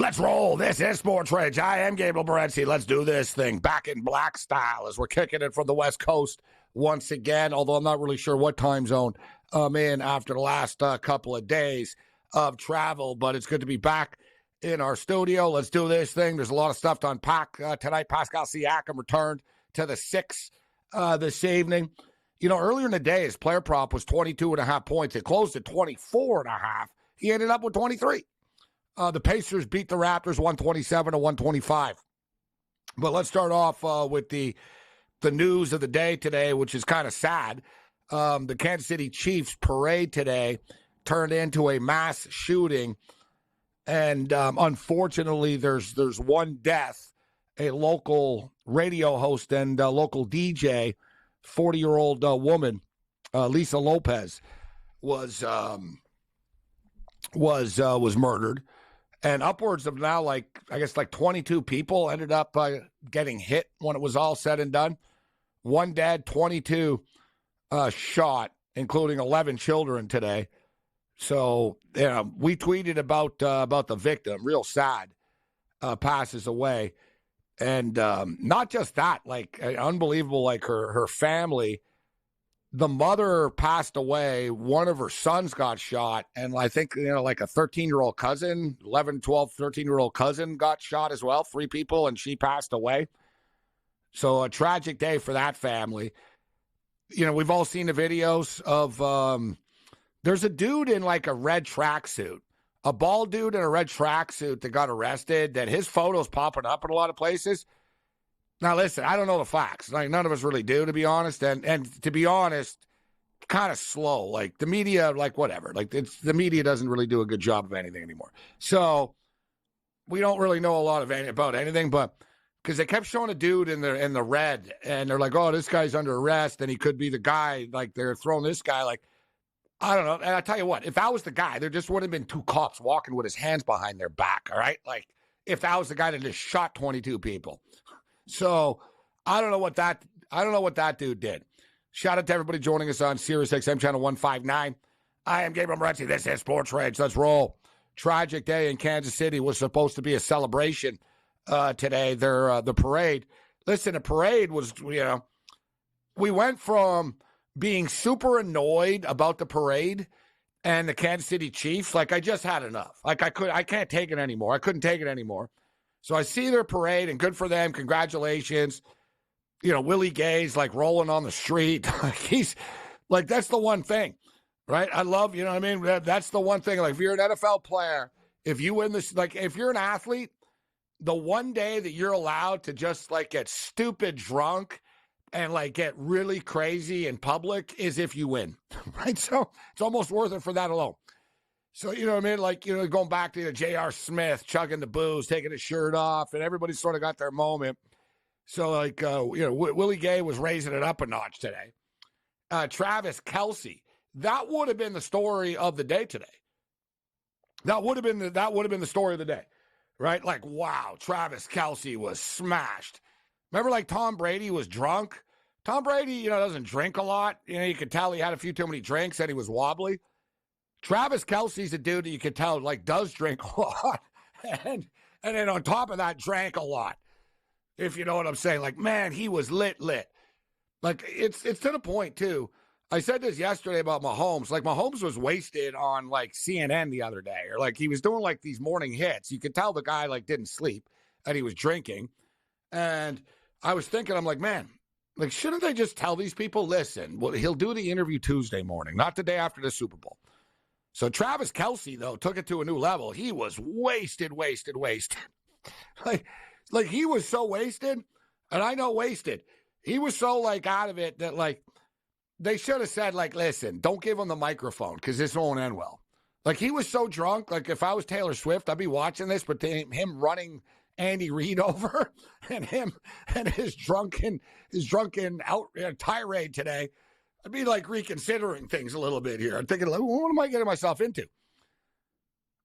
Let's roll. This is SportsRage. I am Gabriel Morency. Let's do this thing back in black style as we're kicking it from the West Coast once again, although I'm not really sure what time zone I'm in after the last couple of days of travel, but it's good to be back in our studio. Let's do this thing. There's a lot of stuff to unpack tonight. Pascal Siakam returned to the six this evening. You know, earlier in the day, his player prop was 22.5 points. It closed at 24.5. He ended up with 23. The Pacers beat the Raptors 127-125. But let's start off with the news of the day today, which is kind of sad. The Kansas City Chiefs parade today turned into a mass shooting. And unfortunately, there's one death. A local radio host and local DJ, 40-year-old woman, Lisa Lopez, was murdered. And upwards of now, like 22 people ended up getting hit when it was all said and done. One dead, 22 shot, including 11 children today. So, you know, we tweeted about the victim, real sad, passes away. And not just that, like unbelievable, like her family. The mother passed away. One of her sons got shot. And I think, you know, like a 13-year-old cousin, 11, 12, 13-year-old cousin got shot as well. 3 people, and she passed away. So a tragic day for that family. You know, we've all seen the videos of there's a dude in like a red tracksuit, a bald dude in a red tracksuit that got arrested, that his photo's popping up in a lot of places. Now, listen, I don't know the facts. Like, none of us really do, to be honest. And to be honest, kind of slow. Like, the media, like, whatever. Like, the media doesn't really do a good job of anything anymore. So, we don't really know a lot about anything, but because they kept showing a dude in the red, and they're like, oh, this guy's under arrest, and he could be the guy. Like, they're throwing this guy, like, I don't know. And I tell you what, if that was the guy, there just would have been 2 cops walking with his hands behind their back, all right? Like, if that was the guy that just shot 22 people. So I don't know what that dude did. Shout out to everybody joining us on Sirius XM channel 159. I am Gabriel Morency. This is SportsRage. Let's roll. Tragic day in Kansas City. Was supposed to be a celebration today. The parade. Listen, the parade was, you know, we went from being super annoyed about the parade and the Kansas City Chiefs. Like, I just had enough. Like, I can't take it anymore. I couldn't take it anymore. So I see their parade, and good for them. Congratulations. You know, Willie Gay's like rolling on the street. He's like, that's the one thing, right? I love, you know what I mean? That's the one thing. Like, if you're an NFL player, if you win this, like, if you're an athlete, the one day that you're allowed to just like get stupid drunk and like get really crazy in public is if you win, right? So it's almost worth it for that alone. So, you know what I mean? Like, you know, going back to J.R. Smith, chugging the booze, taking his shirt off, and everybody sort of got their moment. So, like, you know, Willie Gay was raising it up a notch today. Travis Kelce, that would have been the story of the day today. That would have been the story of the day, right? Like, wow, Travis Kelce was smashed. Remember, like, Tom Brady was drunk? Tom Brady, you know, doesn't drink a lot. You know, you could tell he had a few too many drinks and he was wobbly. Travis Kelce's a dude that you could tell, like, does drink a lot. And then on top of that, drank a lot. If you know what I'm saying. Like, man, he was lit. Like, it's to the point, too. I said this yesterday about Mahomes. Like, Mahomes was wasted on, like, CNN the other day. Or, like, he was doing, like, these morning hits. You could tell the guy, like, didn't sleep. And he was drinking. And I was thinking, I'm like, man, like, shouldn't they just tell these people, listen, well, he'll do the interview Tuesday morning, not the day after the Super Bowl. So Travis Kelce, though, took it to a new level. He was wasted. like he was so wasted, and I know wasted. He was so, like, out of it that, like, they should have said, like, listen, don't give him the microphone because this won't end well. Like, he was so drunk. Like, if I was Taylor Swift, I'd be watching this, but him running Andy Reid over and him and his drunken tirade today, I'd be like reconsidering things a little bit here. I'm thinking, like, what am I getting myself into?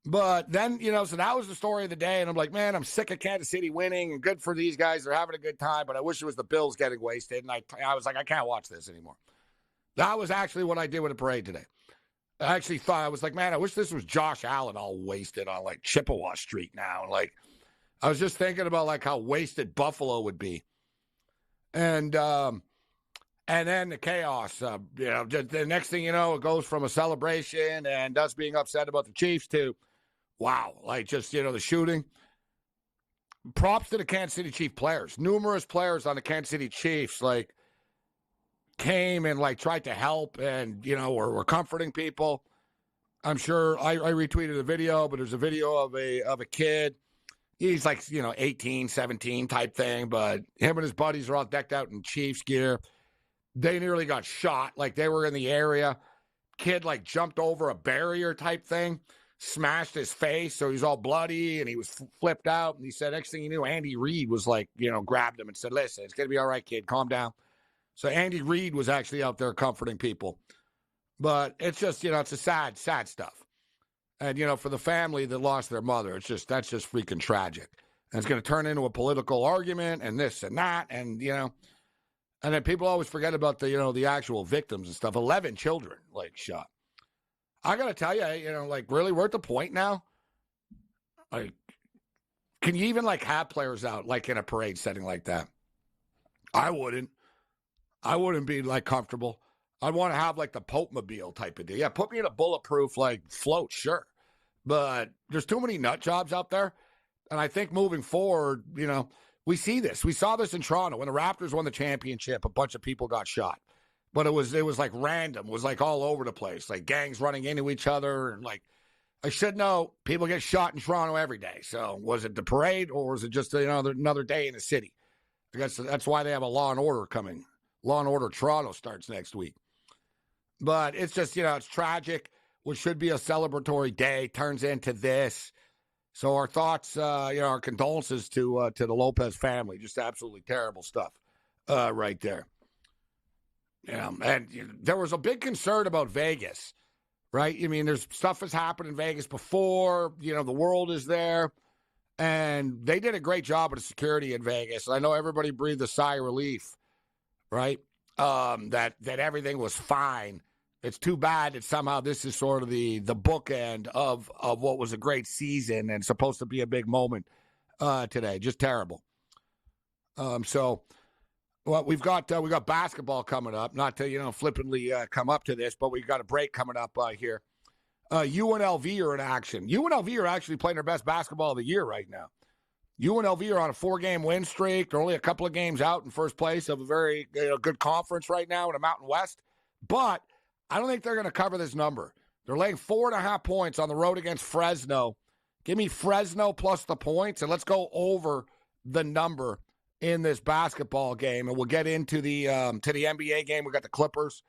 But then, you know, so that was the story of the day. And I'm like, man, I'm sick of Kansas City winning, and good for these guys. They're having a good time, but I wish it was the Bills getting wasted. And I was like, I can't watch this anymore. That was actually what I did with the parade today. I actually thought, I was like, man, I wish this was Josh Allen all wasted on like Chippewa Street now. Like, I was just thinking about like how wasted Buffalo would be. And then the chaos, just the next thing you know, it goes from a celebration and us being upset about the Chiefs to, wow, like just, the shooting. Props to the Kansas City Chiefs players. Numerous players on the Kansas City Chiefs, like, came and, like, tried to help and, were comforting people. I'm sure I retweeted a video, but there's a video of a kid. He's like, 18, 17 type thing, but him and his buddies are all decked out in Chiefs gear. They nearly got shot. Like, they were in the area. Kid, like, jumped over a barrier type thing, smashed his face, so he's all bloody, and he was flipped out. And he said, next thing you knew, Andy Reid was like, grabbed him and said, listen, it's going to be all right, kid. Calm down. So Andy Reid was actually out there comforting people. But it's just, it's a sad, sad stuff. And, for the family that lost their mother, that's just freaking tragic. And it's going to turn into a political argument and this and that. And, and then people always forget about the actual victims and stuff. 11 children, like, shot. I got to tell you, like, really, we're at the point now. Like, can you even, like, have players out, like, in a parade setting like that? I wouldn't be, like, comfortable. I'd want to have, like, the Pope-mobile type of deal. Yeah, put me in a bulletproof, like, float, sure. But there's too many nut jobs out there. And I think moving forward, we see this. We saw this in Toronto. When the Raptors won the championship, a bunch of people got shot. But it was like random. It was like all over the place. Like gangs running into each other. And like, I should know, people get shot in Toronto every day. So was it the parade or was it just another day in the city? I guess that's why they have a Law and Order coming. Law and Order Toronto starts next week. But it's just, it's tragic. What should be a celebratory day turns into this. So our thoughts, our condolences to the Lopez family. Just absolutely terrible stuff right there. Yeah, and there was a big concern about Vegas, right? I mean, there's stuff has happened in Vegas before. The world is there. And they did a great job of the security in Vegas. I know everybody breathed a sigh of relief, right? That everything was fine. It's too bad that somehow this is sort of the bookend of what was a great season and supposed to be a big moment today. Just terrible. Well, we got basketball coming up. Not to flippantly come up to this, but we've got a break coming up here. UNLV are in action. UNLV are actually playing their best basketball of the year right now. UNLV are on a 4-game win streak. They're only a couple of games out in first place of a very good conference right now in the Mountain West. But I don't think they're going to cover this number. They're laying 4.5 points on the road against Fresno. Give me Fresno plus the points, and let's go over the number in this basketball game. And we'll get into the NBA game. We got the Clippers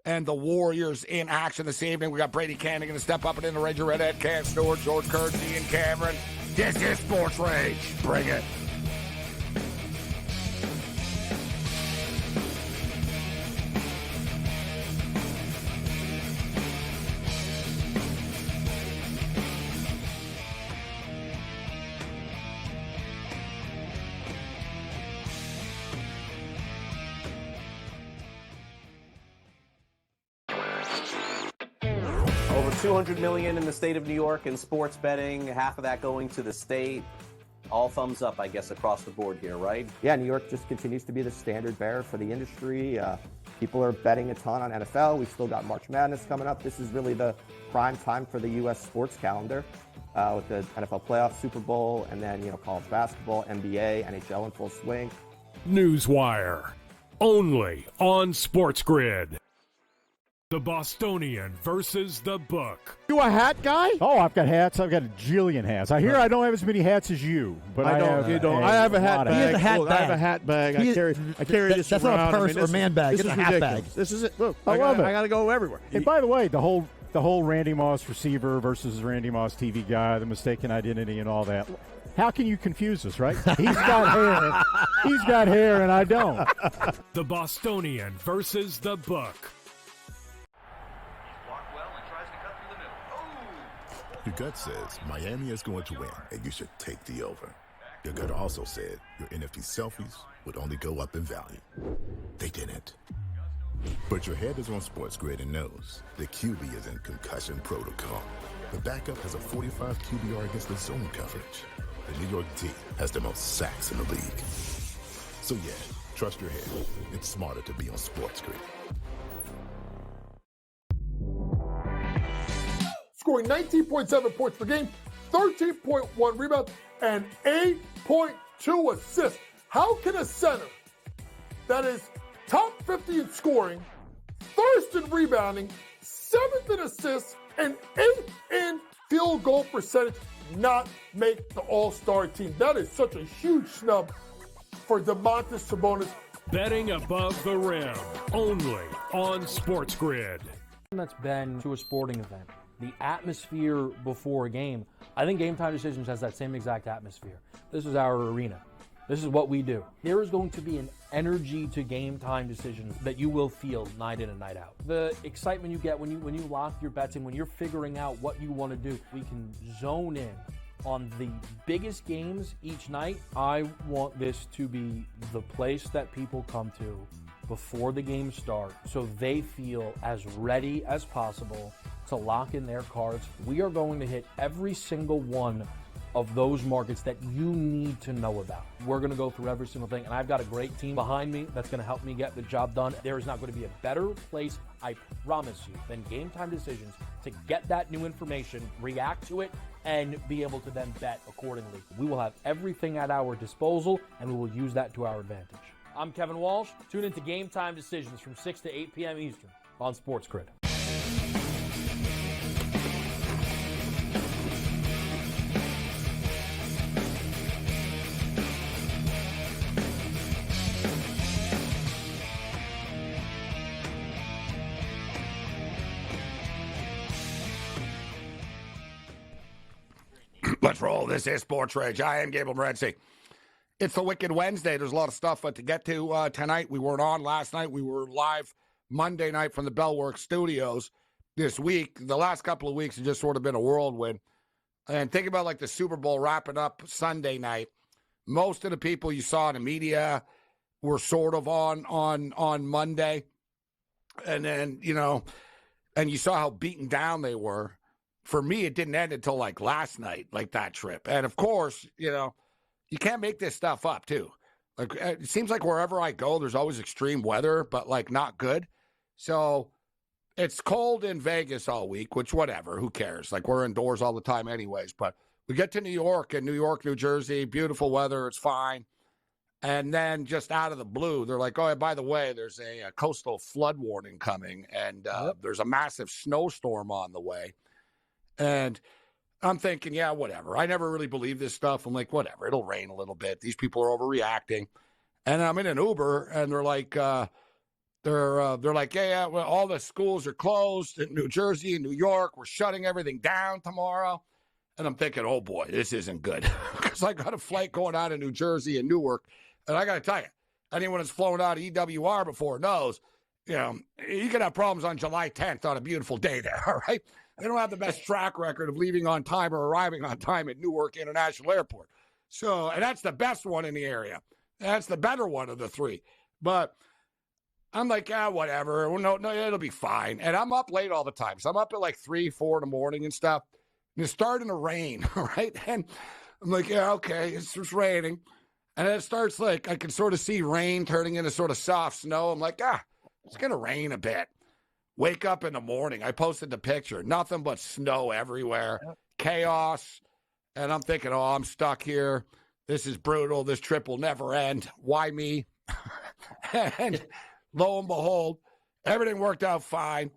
and the Warriors in action this evening. We got Brady Cannon going to step up and in the Ranger Redhead, Cam Stewart, George Kurtz, Ian Cameron. This is Sports Rage. Bring it. $200 million in the state of New York in sports betting, half of that going to the state. All thumbs up, I guess, across the board here, right? Yeah, New York just continues to be the standard bearer for the industry. People are betting a ton on NFL. We've still got March Madness coming up. This is really the prime time for the U.S. sports calendar with the NFL playoffs, Super Bowl, and then, college basketball, NBA, NHL in full swing. Newswire, only on SportsGrid. The Bostonian versus the Book. You a hat guy? Oh, I've got hats. I've got a jillion hats. I hear I don't have as many hats as you, but I don't. You don't. I have a hat bag. He has a hat bag. I have a hat bag. I carry this around. That's not a purse or man bag. It's a hat bag. This is it. Look, I love it. I got to go everywhere. And by the way, the whole Randy Moss receiver versus Randy Moss TV guy, the mistaken identity, and all that. How can you confuse us, right? He's got hair. He's got hair, and I don't. The Bostonian versus the Book. Your gut says Miami is going to win, and you should take the over. Your gut also said your NFT selfies would only go up in value. They didn't. But But your head is on SportsGrid and knows the QB is in concussion protocol. The backup has a 45 QBR against the zone coverage. The New York D has the most sacks in the league. So yeah, trust your head. It's smarter to be on SportsGrid. Scoring 19.7 points per game, 13.1 rebounds, and 8.2 assists. How can a center that is top 50 in scoring, first in rebounding, 7th in assists, and 8th in field goal percentage not make the All-Star team? That is such a huge snub for Domantas Sabonis. Betting above the rim, only on SportsGrid. That's been to a sporting event. The atmosphere before a game, I think Game Time Decisions has that same exact atmosphere. This is our arena. This is what we do. There is going to be an energy to Game Time Decisions that you will feel night in and night out. The excitement you get when you lock your bets in, when you're figuring out what you want to do, we can zone in on the biggest games each night. I want this to be the place that people come to before the games start so they feel as ready as possible to lock in their cards. We are going to hit every single one of those markets that you need to know about. We're going to go through every single thing, and I've got a great team behind me that's going to help me get the job done. There is not going to be a better place, I promise you, than Game Time Decisions to get that new information, react to it, and be able to then bet accordingly. We will have everything at our disposal, and we will use that to our advantage. I'm Kevin Walsh. Tune into Game Time Decisions from 6 to 8 p.m. Eastern on SportsGrid. Let's roll. This is SportsRage. I am Gabriel Morency. It's the Wicked Wednesday. There's a lot of stuff to get to tonight. We weren't on last night. We were live Monday night from the Bellworks studios. This week, the last couple of weeks have just sort of been a whirlwind. And think about like the Super Bowl wrapping up Sunday night. Most of the people you saw in the media were sort of on Monday. And then, and you saw how beaten down they were. For me, it didn't end until like last night, like that trip. And of course, you can't make this stuff up too. Like it seems like wherever I go, there's always extreme weather, but like not good. So it's cold in Vegas all week, which whatever, who cares? Like we're indoors all the time anyways. But we get to New York, New Jersey, beautiful weather, it's fine. And then just out of the blue, they're like, oh, by the way, there's a coastal flood warning coming, and there's a massive snowstorm on the way. And I'm thinking, yeah, whatever. I never really believe this stuff. I'm like, whatever. It'll rain a little bit. These people are overreacting. And I'm in an Uber, and they're like, yeah, well, all the schools are closed in New Jersey and New York. We're shutting everything down tomorrow. And I'm thinking, oh boy, this isn't good, because I got a flight going out of New Jersey and Newark, and I got to tell you, anyone that's flown out of EWR before knows, you can have problems on July 10th on a beautiful day there. All right. They don't have the best track record of leaving on time or arriving on time at Newark International Airport. So, and that's the best one in the area. That's the better one of the three. But I'm like, whatever. No, it'll be fine. And I'm up late all the time. So I'm up at like 3, 4 in the morning and stuff. And it's starting to rain, right? And I'm like, yeah, okay, it's just raining. And then it starts like, I can sort of see rain turning into sort of soft snow. I'm like, it's going to rain a bit. Wake up in the morning. I posted the picture. Nothing but snow everywhere. Chaos. And I'm thinking, I'm stuck here. This is brutal. This trip will never end. Why me? And lo and behold, everything worked out fine.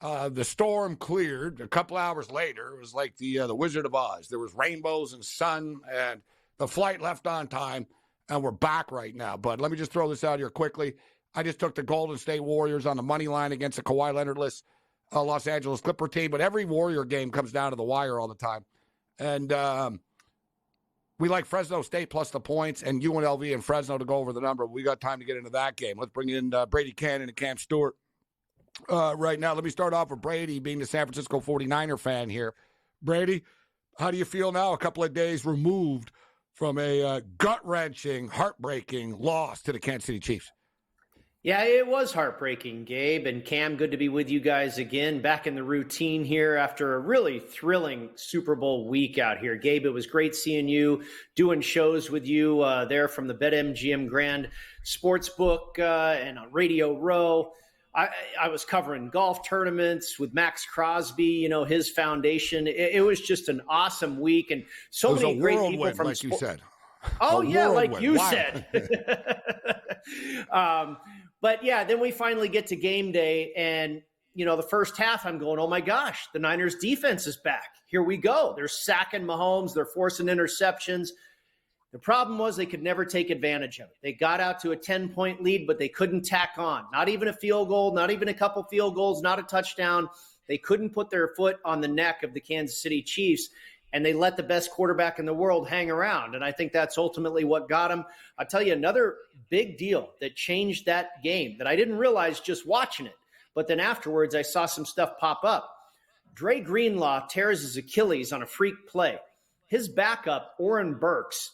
The storm cleared. A couple hours later, it was like the Wizard of Oz. There was rainbows and sun, and the flight left on time, and we're back right now. But let me just throw this out here quickly. I just took the Golden State Warriors on the money line against the Kawhi Leonard-less Los Angeles Clipper team. But every Warrior game comes down to the wire all the time. And we like Fresno State plus the points and UNLV and Fresno to go over the number. We got time to get into that game. Let's bring in Brady Cannon and Cam Stewart right now. Let me start off with Brady, being the San Francisco 49er fan here. Brady, how do you feel now, a couple of days removed from a gut-wrenching, heartbreaking loss to the Kansas City Chiefs? Yeah, it was heartbreaking, Gabe and Cam. Good to be with you guys again, back in the routine here after a really thrilling Super Bowl week out here. Gabe, it was great seeing you, doing shows with you there from the BetMGM Grand Sportsbook and on Radio Row. I was covering golf tournaments with Max Crosby, his foundation. It was just an awesome week, and so many great people from like you said. Oh, yeah, like whirlwind. you Wow. said. But yeah, then we finally get to game day, and the first half I'm going, oh my gosh, the Niners defense is back. Here we go. They're sacking Mahomes. They're forcing interceptions. The problem was they could never take advantage of it. They got out to a 10-point lead, but they couldn't tack on. Not even a field goal, not even a couple field goals, not a touchdown. They couldn't put their foot on the neck of the Kansas City Chiefs, and they let the best quarterback in the world hang around. And I think that's ultimately what got them. I'll tell you another big deal that changed that game that I didn't realize just watching it. But then afterwards, I saw some stuff pop up. Dre Greenlaw tears his Achilles on a freak play. His backup, Oren Burks,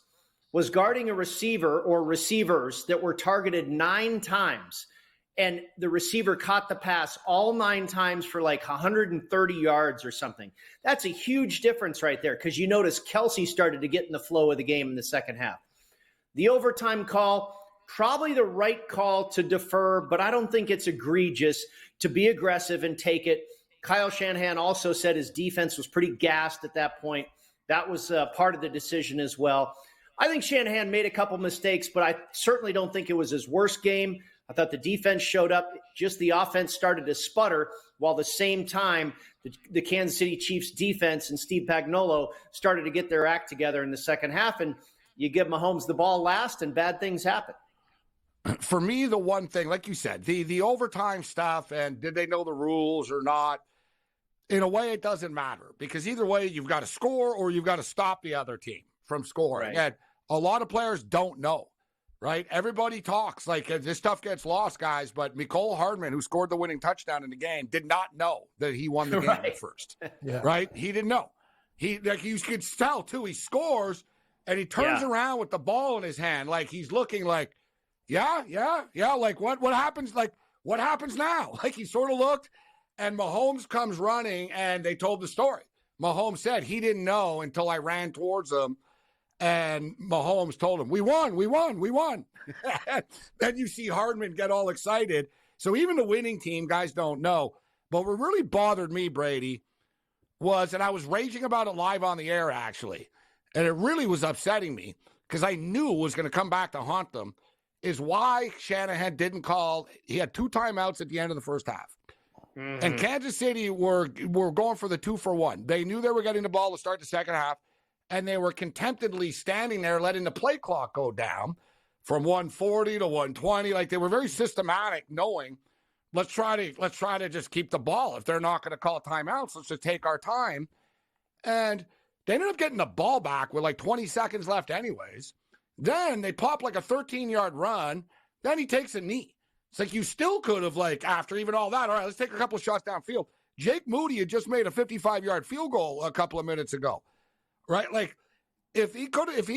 was guarding a receiver or receivers that were targeted 9 times. And the receiver caught the pass all 9 times for like 130 yards or something. That's a huge difference right there, because you notice Kelsey started to get in the flow of the game in the second half. The overtime call, probably the right call to defer, but I don't think it's egregious to be aggressive and take it. Kyle Shanahan also said his defense was pretty gassed at that point. That was part of the decision as well. I think Shanahan made a couple mistakes, but I certainly don't think it was his worst game. I thought the defense showed up. Just the offense started to sputter, while at the same time, the Kansas City Chiefs defense and Steve Pagnuolo started to get their act together in the second half. And you give Mahomes the ball last, and bad things happen. For me, the one thing, like you said, the overtime stuff and did they know the rules or not, in a way, it doesn't matter, because either way, you've got to score or you've got to stop the other team from scoring. Right. And a lot of players don't know, right? Everybody talks like this stuff gets lost, guys, but Mecole Hardman, who scored the winning touchdown in the game, did not know that he won the game at first, right? He didn't know. You could tell, too, he scores, and he turns around with the ball in his hand, like he's looking like, yeah, like what happens? Like, what happens now? Like, he sort of looked, and Mahomes comes running, and they told the story. Mahomes said he didn't know until I ran towards him, and Mahomes told him, we won. Then you see Hardman get all excited. So even the winning team, guys don't know. But what really bothered me, Brady, was, and I was raging about it live on the air, actually, and it really was upsetting me because I knew it was going to come back to haunt them, is why Shanahan didn't call. He had 2 timeouts at the end of the first half. Mm-hmm. And Kansas City were going for the 2-for-1. They knew they were getting the ball to start the second half, and they were contemptedly standing there letting the play clock go down from 140 to 120. Like, they were very systematic, knowing let's try to just keep the ball. If they're not going to call timeouts, let's just take our time. And they ended up getting the ball back with like 20 seconds left anyways. Then they pop like a 13-yard run. Then he takes a knee. It's like you still could have, like, after even all that, all right, let's take a couple of shots downfield. Jake Moody had just made a 55-yard field goal a couple of minutes ago, right? Like, if he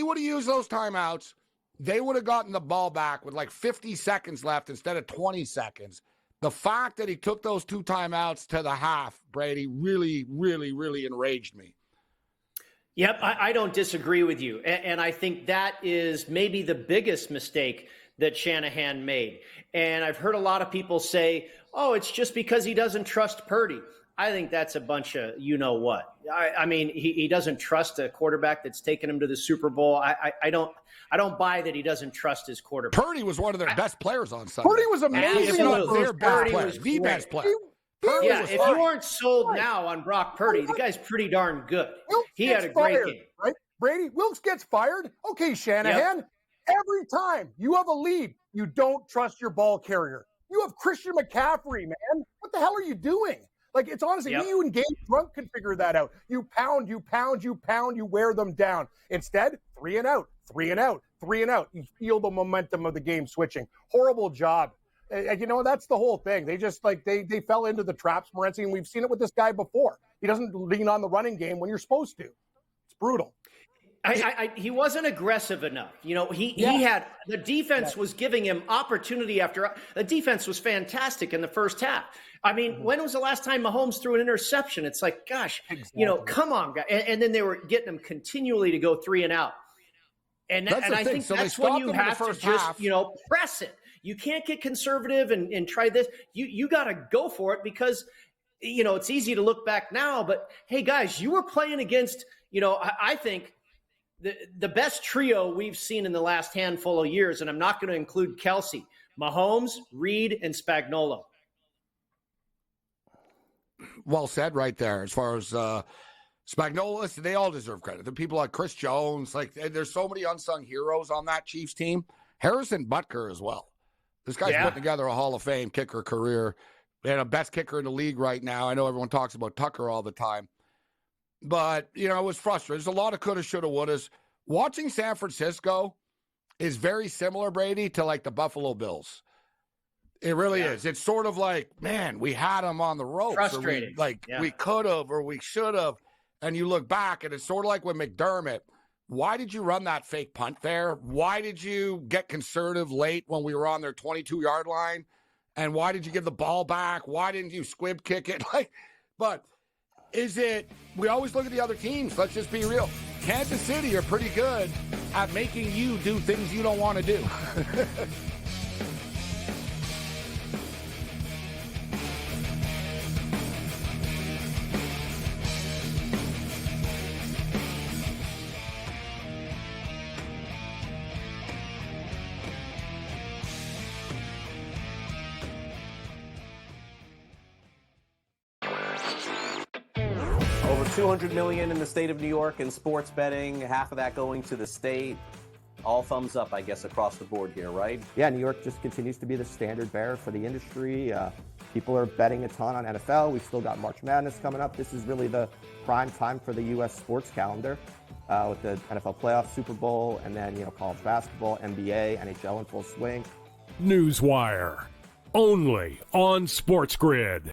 would have used those timeouts, they would have gotten the ball back with like 50 seconds left instead of 20 seconds. The fact that he took those 2 timeouts to the half, Brady, really, really, really enraged me. Yep, I don't disagree with you. And I think that is maybe the biggest mistake that Shanahan made. And I've heard a lot of people say, oh, it's just because he doesn't trust Purdy. I think that's a bunch of you-know-what. I mean, he doesn't trust a quarterback that's taken him to the Super Bowl. I don't buy that he doesn't trust his quarterback. Purdy was one of their best players on Sunday. Purdy was amazing. Their best player, the best player. Yeah, if you aren't sold now on Brock Purdy, the guy's pretty darn good. He had a great game. Right? Brady, Wilkes gets fired. Okay, Shanahan, every time you have a lead, you don't trust your ball carrier. You have Christian McCaffrey, man. What the hell are you doing? Like, it's honestly, you and Gabe Drunk can figure that out. You pound, you wear them down. Instead, 3 and out. You feel the momentum of the game switching. Horrible job. That's the whole thing. They just, they fell into the traps, Morency, and we've seen it with this guy before. He doesn't lean on the running game when you're supposed to. It's brutal. He wasn't aggressive enough. He had the defense was giving him opportunity after the defense was fantastic in the first half. I mean, when was the last time Mahomes threw an interception? It's like, gosh, come on, guys. And then they were getting him continually to go 3 and out. And I think that's when you have to just, press it. You can't get conservative and try this. You got to go for it because, it's easy to look back now. But, hey, guys, you were playing against, I think, the best trio we've seen in the last handful of years, and I'm not going to include Kelsey, Mahomes, Reed, and Spagnuolo. Well said right there. As far as Spagnuolo, they all deserve credit. The people like Chris Jones, there's so many unsung heroes on that Chiefs team. Harrison Butker as well. This guy's putting together a Hall of Fame kicker career and a best kicker in the league right now. I know everyone talks about Tucker all the time. But, it was frustrating. There's a lot of coulda, shoulda, wouldas. Watching San Francisco is very similar, Brady, to the Buffalo Bills. It really is. It's sort of like, man, we had them on the ropes. Frustrating. We could have or we should have. And you look back, and it's sort of like with McDermott. Why did you run that fake punt there? Why did you get conservative late when we were on their 22-yard line? And why did you give the ball back? Why didn't you squib kick it? We always look at the other teams. Let's just be real. Kansas City are pretty good at making you do things you don't want to do. $200 million in the state of New York in sports betting, half of that going to the state. All thumbs up, I guess, across the board here, right? Yeah, New York just continues to be the standard bearer for the industry. People are betting a ton on NFL. We've still got March Madness coming up. This is really the prime time for the U.S. sports calendar with the NFL playoffs, Super Bowl, and then, college basketball, NBA, NHL in full swing. Newswire, only on SportsGrid.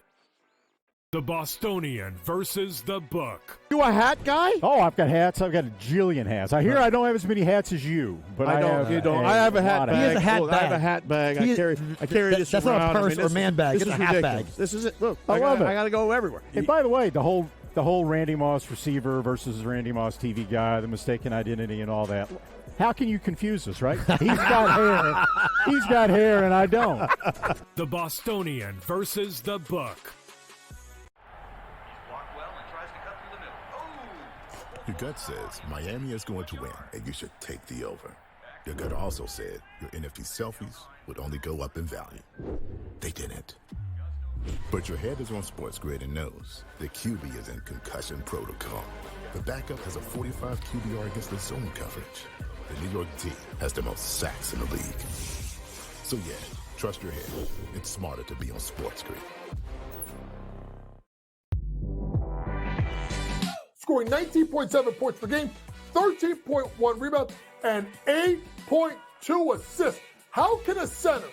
The Bostonian versus the Book. You a hat guy? Oh, I've got hats. I've got a jillion hats. I hear I don't have as many hats as you, but I don't. You don't. I have a hat bag. He has a hat bag. I have a hat bag. I carry this that's around. That's not a purse or man bag. It's a hat bag. This is it. Look, I love it. I got to go everywhere. And by the way, the whole Randy Moss receiver versus Randy Moss TV guy, the mistaken identity and all that. How can you confuse us, right? He's got hair. He's got hair, and I don't. The Bostonian versus the Book. Your gut says Miami is going to win, and you should take the over. Your gut also said your NFT selfies would only go up in value. They didn't. But your head is on SportsGrid and knows the QB is in concussion protocol. The backup has a 45 QBR against the zone coverage. The New York team has the most sacks in the league. So yeah, trust your head. It's smarter to be on SportsGrid. Scoring 19.7 points per game, 13.1 rebounds, and 8.2 assists. How can a center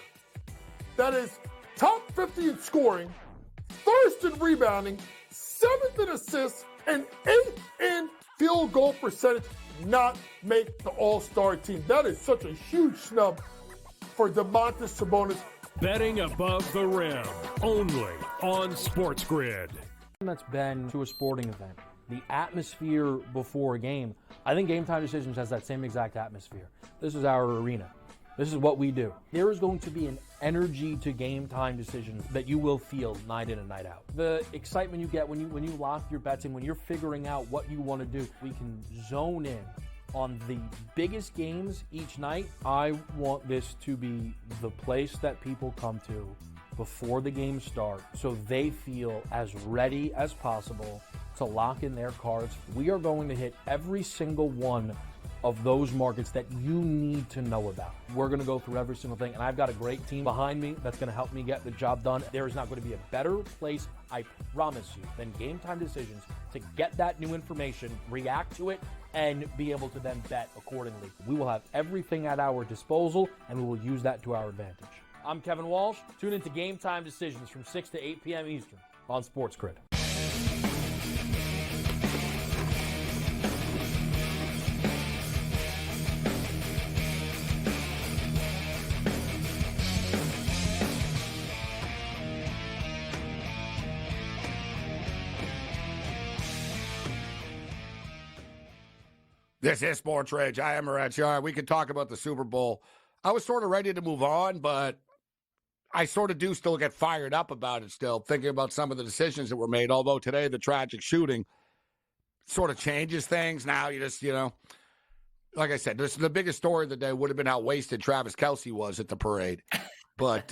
that is top 50 in scoring, first in rebounding, 7th in assists, and 8th in field goal percentage not make the All-Star team? That is such a huge snub for Domantas Sabonis. Betting above the rim, only on SportsGrid. That's been to a sporting event. The atmosphere before a game, I think Game Time Decisions has that same exact atmosphere. This is our arena. This is what we do. There is going to be an energy to Game Time Decisions that you will feel night in and night out. The excitement you get when you lock your bets in, when you're figuring out what you want to do, we can zone in on the biggest games each night. I want this to be the place that people come to before the games start so they feel as ready as possible to lock in their cards. We are going to hit every single one of those markets that you need to know about. We're going to go through every single thing, and I've got a great team behind me that's going to help me get the job done. There is not going to be a better place, I promise you, than Game Time Decisions to get that new information, react to it, and be able to then bet accordingly. We will have everything at our disposal, and we will use that to our advantage. I'm Kevin Walsh. Tune into Game Time Decisions from 6 to 8 p.m. Eastern on SportsGrid. This is Sports Rage. I am Morency. All right, we can talk about the Super Bowl. I was sort of ready to move on, but I sort of do still get fired up about it still, thinking about some of the decisions that were made, although today the tragic shooting sort of changes things. Now you just, like I said, this, the biggest story of the day would have been how wasted Travis Kelce was at the parade. But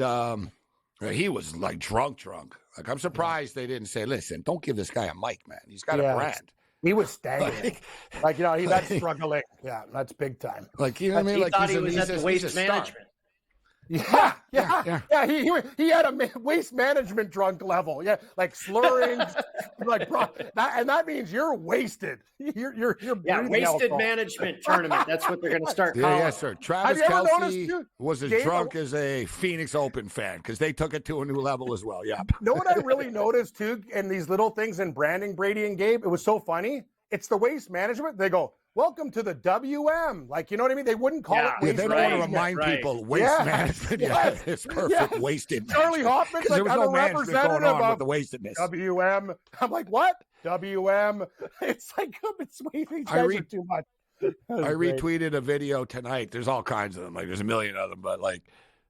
he was like drunk. Like, I'm surprised they didn't say, listen, don't give this guy a mic, man. He's got a brand. He was staggering. That's struggling. Yeah, that's big time. Like, you know what I mean? He like, thought he was at the waste management. Yeah. He had a waste management drunk level. Yeah, like slurring, like, bro, and that means you're wasted. You're wasted alcohol. management tournament. That's what they're going to start calling. Yes, sir. Travis Kelce was as drunk as a Phoenix Open fan because they took it to a new level as well. Yeah. Know what I really noticed too in these little things in branding, Brady and Gabe? It was so funny. It's the waste management. They go, welcome to the WM. Like, you know what I mean? They wouldn't call it waste they management. want to remind people waste management. Yes. It's perfect. Wasted. Charlie Hoffman's like, I'm a representative of the wastedness. WM. I'm like, what? WM. It's like, it's wasting. Too much. I retweeted a video tonight. There's all kinds of them. Like, there's a million of them, but like,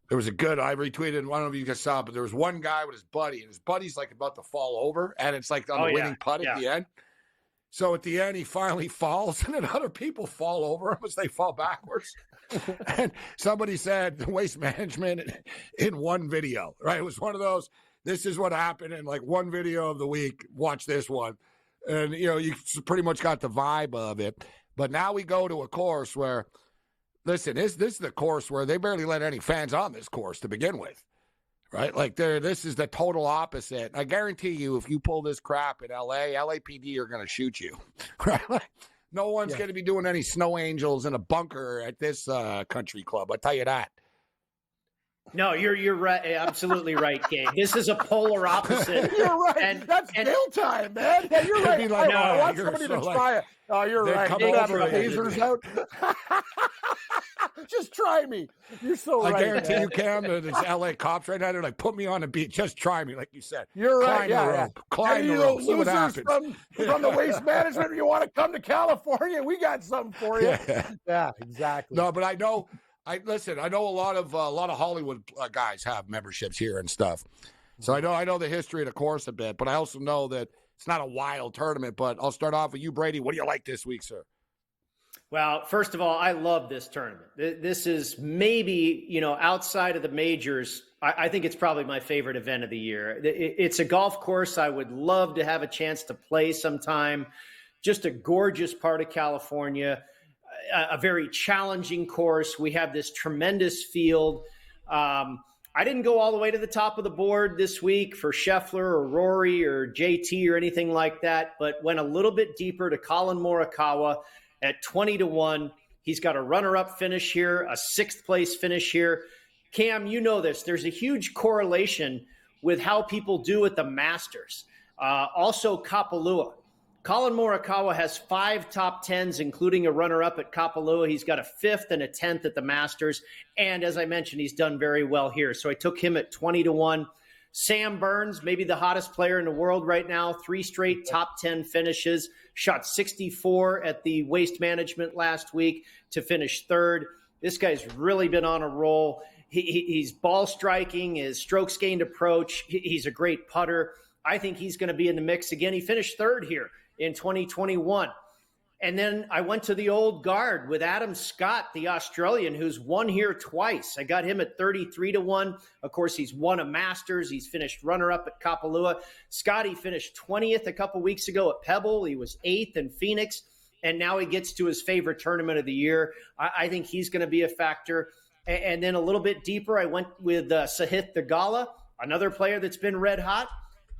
there was I retweeted, one of you guys saw, but there was one guy with his buddy, and his buddy's like about to fall over, and it's like on the winning putt at the end. So at the end, he finally falls, and then other people fall over him as they fall backwards. And somebody said waste management in one video, right? It was one of those, this is what happened in like one video of the week. Watch this one. And, you pretty much got the vibe of it. But now we go to a course where, listen, this is the course where they barely let any fans on this course to begin with. Right? Like, this is the total opposite. I guarantee you, if you pull this crap in L.A., LAPD are going to shoot you. Right? Like, no one's going to be doing any snow angels in a bunker at this country club. I'll tell you that. No, you're right. Absolutely right, Gabe. This is a polar opposite. You're right. That's bail time, man. Yeah, you're right. Like, I want somebody to try it. Oh, you're right. Come they have over the lasers out. Just try me. You're so right. I guarantee you, Cam, there's LA cops right now. They're like, put me on the beat. Just try me, like you said. You're right. Climb the rope. Climb the rope. See what happens. From the waste management, you want to come to California? We got something for you. Yeah, exactly. No, but I know a lot of Hollywood guys have memberships here and stuff. So I know the history of the course a bit, but I also know that it's not a wild tournament. But I'll start off with you, Brady. What do you like this week, sir? Well, first of all, I love this tournament. This is maybe, outside of the majors, I think it's probably my favorite event of the year. It's a golf course I would love to have a chance to play sometime. Just a gorgeous part of California, a very challenging course. We have this tremendous field. I didn't go all the way to the top of the board this week for Scheffler or Rory or JT or anything like that, but went a little bit deeper to Colin Morikawa at 20-1. He's got a runner-up finish here, a sixth-place finish here. Cam, you know this. There's a huge correlation with how people do at the Masters. Also, Kapalua. Colin Morikawa has 5 top 10s, including a runner-up at Kapalua. He's got a 5th and a 10th at the Masters. And as I mentioned, he's done very well here. So I took him at 20-1. Sam Burns, maybe the hottest player in the world right now, 3 straight top 10 finishes, shot 64 at the Waste Management last week to finish 3rd. This guy's really been on a roll. He's ball striking, his strokes gained approach. He's a great putter. I think he's going to be in the mix again. He finished 3rd here in 2021. And then I went to the old guard with Adam Scott, the Australian, who's won here twice. I got him at 33-1. Of course, he's won a Masters. He's finished runner-up at Kapalua. Scotty finished 20th a couple weeks ago at Pebble. He was 8th in Phoenix. And now he gets to his favorite tournament of the year. I think he's going to be a factor. And then a little bit deeper, I went with Sahith Theegala, another player that's been red hot.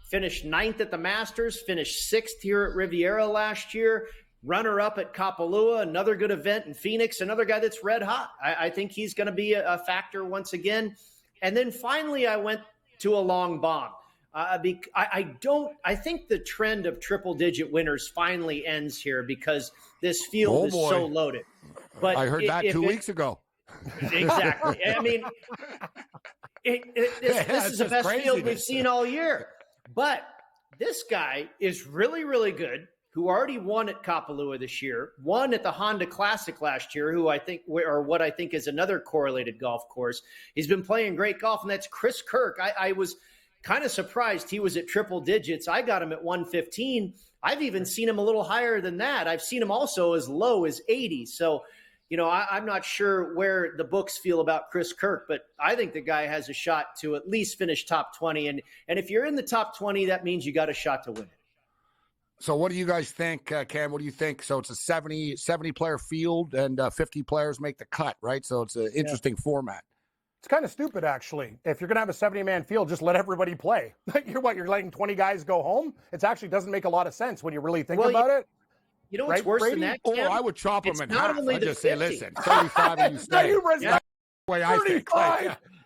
Finished 9th at the Masters. Finished 6th here at Riviera last year. Runner-up at Kapalua, another good event in Phoenix, another guy that's red hot. I think he's going to be a factor once again. And then finally, I went to a long bomb. I think the trend of triple-digit winners finally ends here because this field is so loaded. But I heard that 2 weeks ago. Exactly. I mean, this is the best field we've seen all year. But this guy is really, really good, who already won at Kapalua this year, won at the Honda Classic last year, who I think, or what I think is another correlated golf course. He's been playing great golf, and that's Chris Kirk. I was kind of surprised he was at triple digits. I got him at 115. I've even seen him a little higher than that. I've seen him also as low as 80. So, I'm not sure where the books feel about Chris Kirk, but I think the guy has a shot to at least finish top 20. And if you're in the top 20, that means you got a shot to win it. So what do you guys think, Cam? What do you think? So it's a 70-player field and 50 players make the cut, right? So it's an interesting format. It's kind of stupid, actually. If you're going to have a 70-man field, just let everybody play. You're letting 20 guys go home? It actually doesn't make a lot of sense when you really think about it. You know what's worse than that, Cam? I would chop them in half. I just 50. say, listen, 35 and you stay. That's the way I think.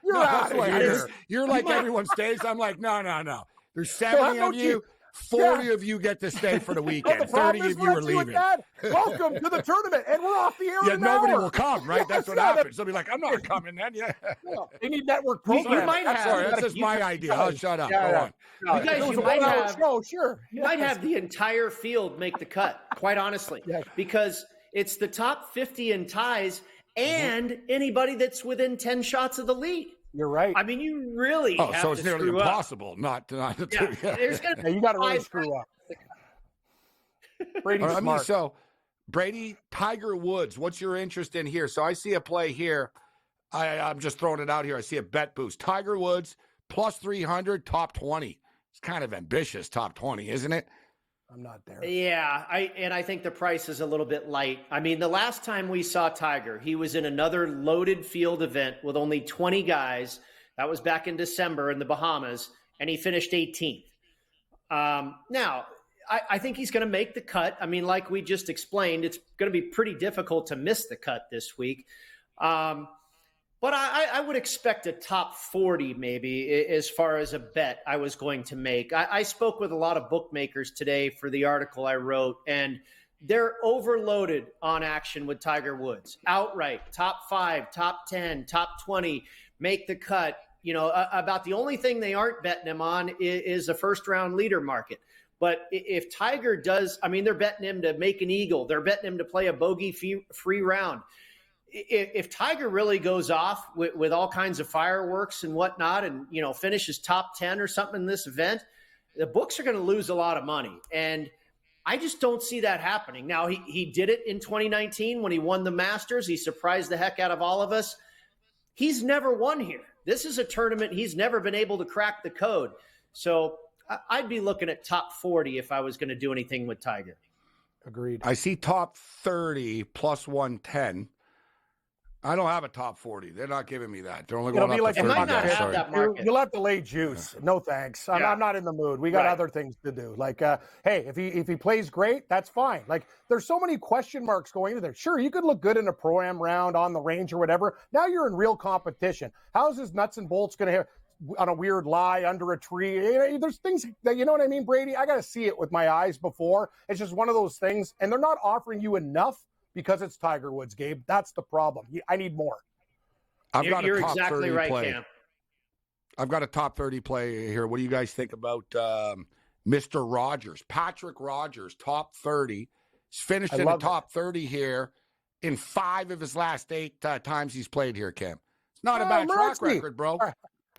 You're out of here. You're like everyone stays. I'm like, no. There's 70 of you. 40 of you get to stay for the weekend. 30 of you are leaving. Welcome to the tournament, and we're off the air. Yeah, nobody will come, right? That's what happens. They'll be like, I'm not coming then. Yeah. They need network programming. You might have. Sorry, that's just my idea. I'll shut up. Go on. You guys, you might have. Sure. You might have the entire field make the cut, quite honestly, because it's the top 50 in ties and anybody that's within 10 shots of the lead. You're right. I mean, you really have so it's to nearly screw impossible not to do. You got to really screw up. Brady's smart. So, Brady, Tiger Woods, what's your interest in here? So I see a play here. I'm just throwing it out here. I see a bet boost. Tiger Woods, plus 300, top 20. It's kind of ambitious, top 20, isn't it? I'm not there. Yeah, I think the price is a little bit light. I mean, the last time we saw Tiger, he was in another loaded field event with only 20 guys. That was back in December in the Bahamas, and he finished 18th. Now, I think he's going to make the cut. I mean, like we just explained, it's going to be pretty difficult to miss the cut this week. But I would expect a top 40 maybe as far as a bet I was going to make. I spoke with a lot of bookmakers today for the article I wrote, and they're overloaded on action with Tiger Woods. Outright, top 5, top 10, top 20, make the cut. About the only thing they aren't betting him on is a first-round leader market. But if Tiger does, they're betting him to make an eagle. They're betting him to play a bogey-free round. If Tiger really goes off with all kinds of fireworks and whatnot and, finishes top 10 or something in this event, the books are going to lose a lot of money. And I just don't see that happening. Now, he did it in 2019 when he won the Masters. He surprised the heck out of all of us. He's never won here. This is a tournament. He's never been able to crack the code. So I'd be looking at top 40 if I was going to do anything with Tiger. Agreed. I see top 30 plus 110. I don't have a top 40. They're not giving me that. They're only going up to 30 guys. You'll have to lay juice. No thanks. I'm not in the mood. We got other things to do. Like, hey, if he plays great, that's fine. Like, there's so many question marks going into there. Sure, you could look good in a Pro-Am round on the range or whatever. Now you're in real competition. How's his nuts and bolts going to have on a weird lie under a tree? There's things that, you know what I mean, Brady? I got to see it with my eyes before. It's just one of those things. And they're not offering you enough because it's Tiger Woods, Gabe. That's the problem. I need more. You're exactly right, Cam. I've got a top 30 play here. What do you guys think about Mr. Rogers? Patrick Rogers, top 30. He's finished in the top 30 here in 5 of his last 8 times he's played here, Cam. It's not a bad track record, bro.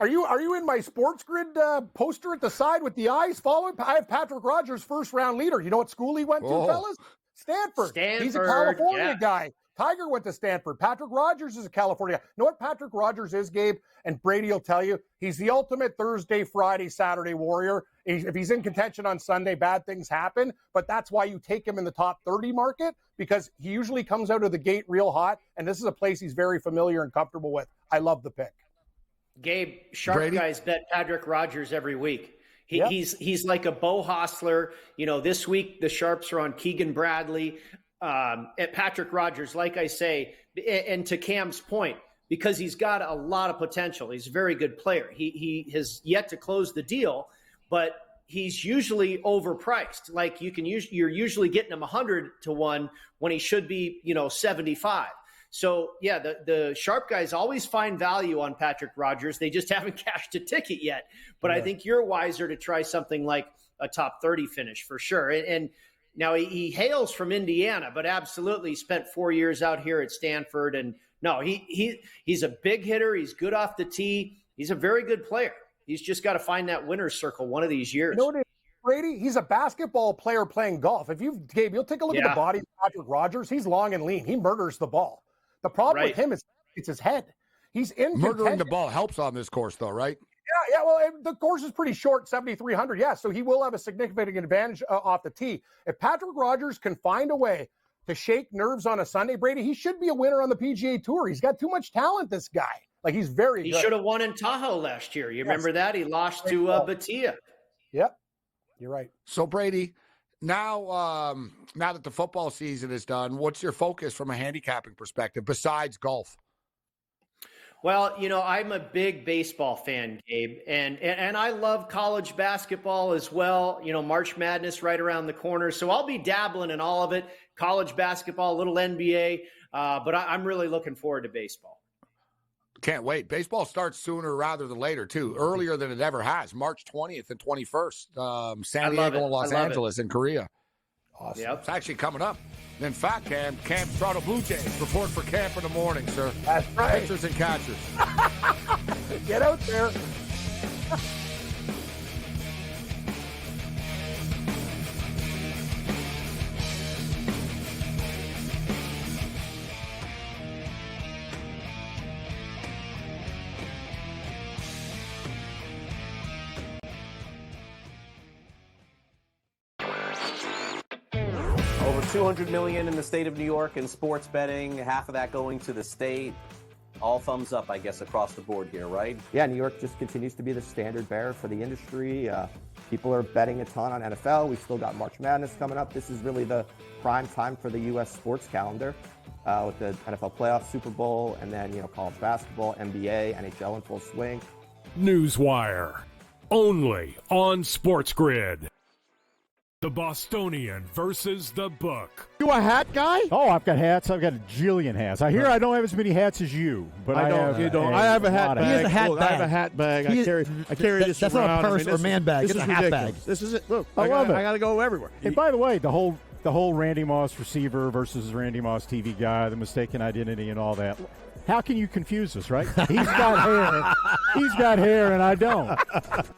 Are you in my SportsGrid poster at the side with the eyes following? I have Patrick Rogers, first-round leader. You know what school he went to, fellas? Stanford. He's a California guy. Tiger went to Stanford. Patrick Rogers is a California guy. You know what Patrick Rogers is, Gabe? And Brady will tell you, he's the ultimate Thursday, Friday, Saturday warrior. If he's in contention on Sunday, bad things happen. But that's why you take him in the top 30 market, because he usually comes out of the gate real hot. And this is a place he's very familiar and comfortable with. I love the pick. Gabe, sharp guys bet Patrick Rogers every week. He's like a Bo Hostler. This week the sharps are on Keegan Bradley. At Patrick Rogers, like I say, and to Cam's point, because he's got a lot of potential. He's a very good player. He has yet to close the deal, but he's usually overpriced. Like you're usually getting him 100-1 when he should be, 75. So yeah, the sharp guys always find value on Patrick Rogers. They just haven't cashed a ticket yet. But I think you're wiser to try something like a top 30 finish for sure. And Now, he hails from Indiana, but absolutely spent 4 years out here at Stanford. And no, he's a big hitter. He's good off the tee. He's a very good player. He's just got to find that winner's circle one of these years. You know what it is, Brady? He's a basketball player playing golf. Gabe, you'll take a look at the body of Patrick Rogers. He's long and lean. He murders the ball. The problem with him is it's his head. He's in murdering the ball helps on this course, though, right? Yeah. Well, the course is pretty short, 7,300. Yeah, so he will have a significant advantage off the tee. If Patrick Rogers can find a way to shake nerves on a Sunday, Brady, he should be a winner on the PGA Tour. He's got too much talent, this guy. Like, he's very good. He should have won in Tahoe last year. You remember that? He lost to Batia. Yep, you're right. So, Brady, now that the football season is done, what's your focus from a handicapping perspective besides golf? Well, I'm a big baseball fan, Gabe, and I love college basketball as well. March Madness right around the corner. So I'll be dabbling in all of it, college basketball, a little NBA, but I'm really looking forward to baseball. Can't wait. Baseball starts sooner rather than later, too, earlier than it ever has, March 20th and 21st, San Diego and Los Angeles in Korea. Awesome. Yep. It's actually coming up. In fact, Camp Toronto Blue Jays report for camp in the morning, sir. That's right. Pitchers and catchers. Get out there. Over $200 million in the state of New York in sports betting, half of that going to the state. All thumbs up, I guess, across the board here, right? Yeah, New York just continues to be the standard bearer for the industry. People are betting a ton on NFL. We've still got March Madness coming up. This is really the prime time for the U.S. sports calendar with the NFL playoffs, Super Bowl, and then, college basketball, NBA, NHL in full swing. Newswire, only on SportsGrid. The Bostonian versus the Book. You a hat guy? Oh, I've got hats. I've got a jillion hats. I hear I don't have as many hats as you, but I don't. You don't. I have a hat bag. He has a hat bag. I have a hat bag. I carry this that's around. That's not a purse or man bag. It's a hat bag. This is it. Look, I love it. I got to go everywhere. Hey, by the way, the whole Randy Moss receiver versus Randy Moss TV guy, the mistaken identity and all that. How can you confuse us, right? He's got hair. He's got hair, and I don't.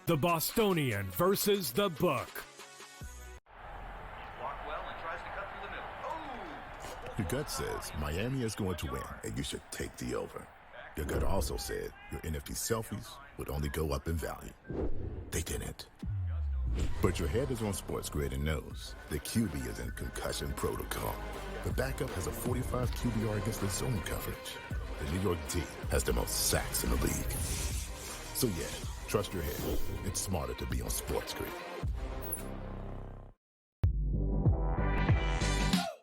The Bostonian versus the Book. Your gut says Miami is going to win, and you should take the over. Your gut also said your NFT selfies would only go up in value. They didn't. But your head is on SportsGrid and knows the QB is in concussion protocol. The backup has a 45 QBR against the zone coverage. The New York D has the most sacks in the league. So yeah, trust your head. It's smarter to be on SportsGrid.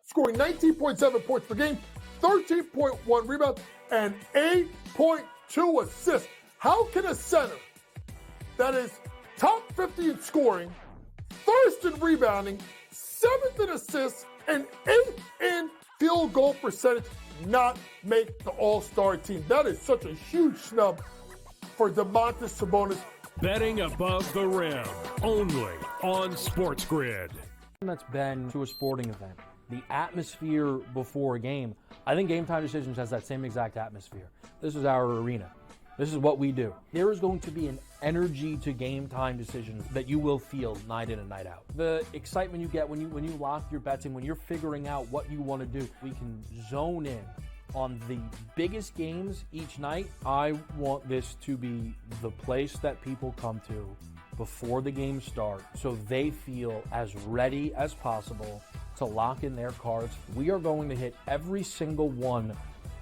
Scoring 19.7 points per game, 13.1 rebounds, and 8.2 assists. How can a center that is top 50 in scoring, first in rebounding, 7th in assists, and 8th in field goal percentage not make the All-Star team? That is such a huge snub for Domantas Sabonis. Betting above the rim, only on SportsGrid. That's been to a sporting event. The atmosphere before a game, I think Game Time Decisions has that same exact atmosphere. This is our arena. This is what we do. There is going to be an energy to Game Time Decisions that you will feel night in and night out. The excitement you get when you lock your bets in, when you're figuring out what you want to do, we can zone in on the biggest games each night. I want this to be the place that people come to before the games start so they feel as ready as possible to lock in their cards. We are going to hit every single one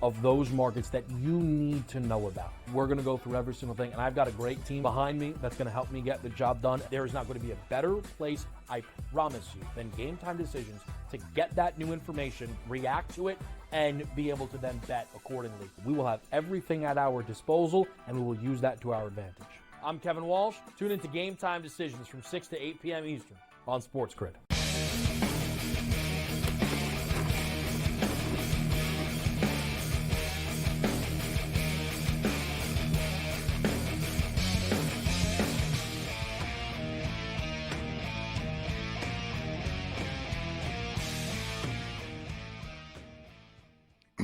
of those markets that you need to know about. We're going to go through every single thing, and I've got a great team behind me that's going to help me get the job done. There is not going to be a better place, I promise you, than Game Time Decisions to get that new information, react to it, and be able to then bet accordingly. We will have everything at our disposal, and we will use that to our advantage. I'm Kevin Walsh. Tune into Game Time Decisions from 6 to 8 p.m. Eastern on SportsGrid.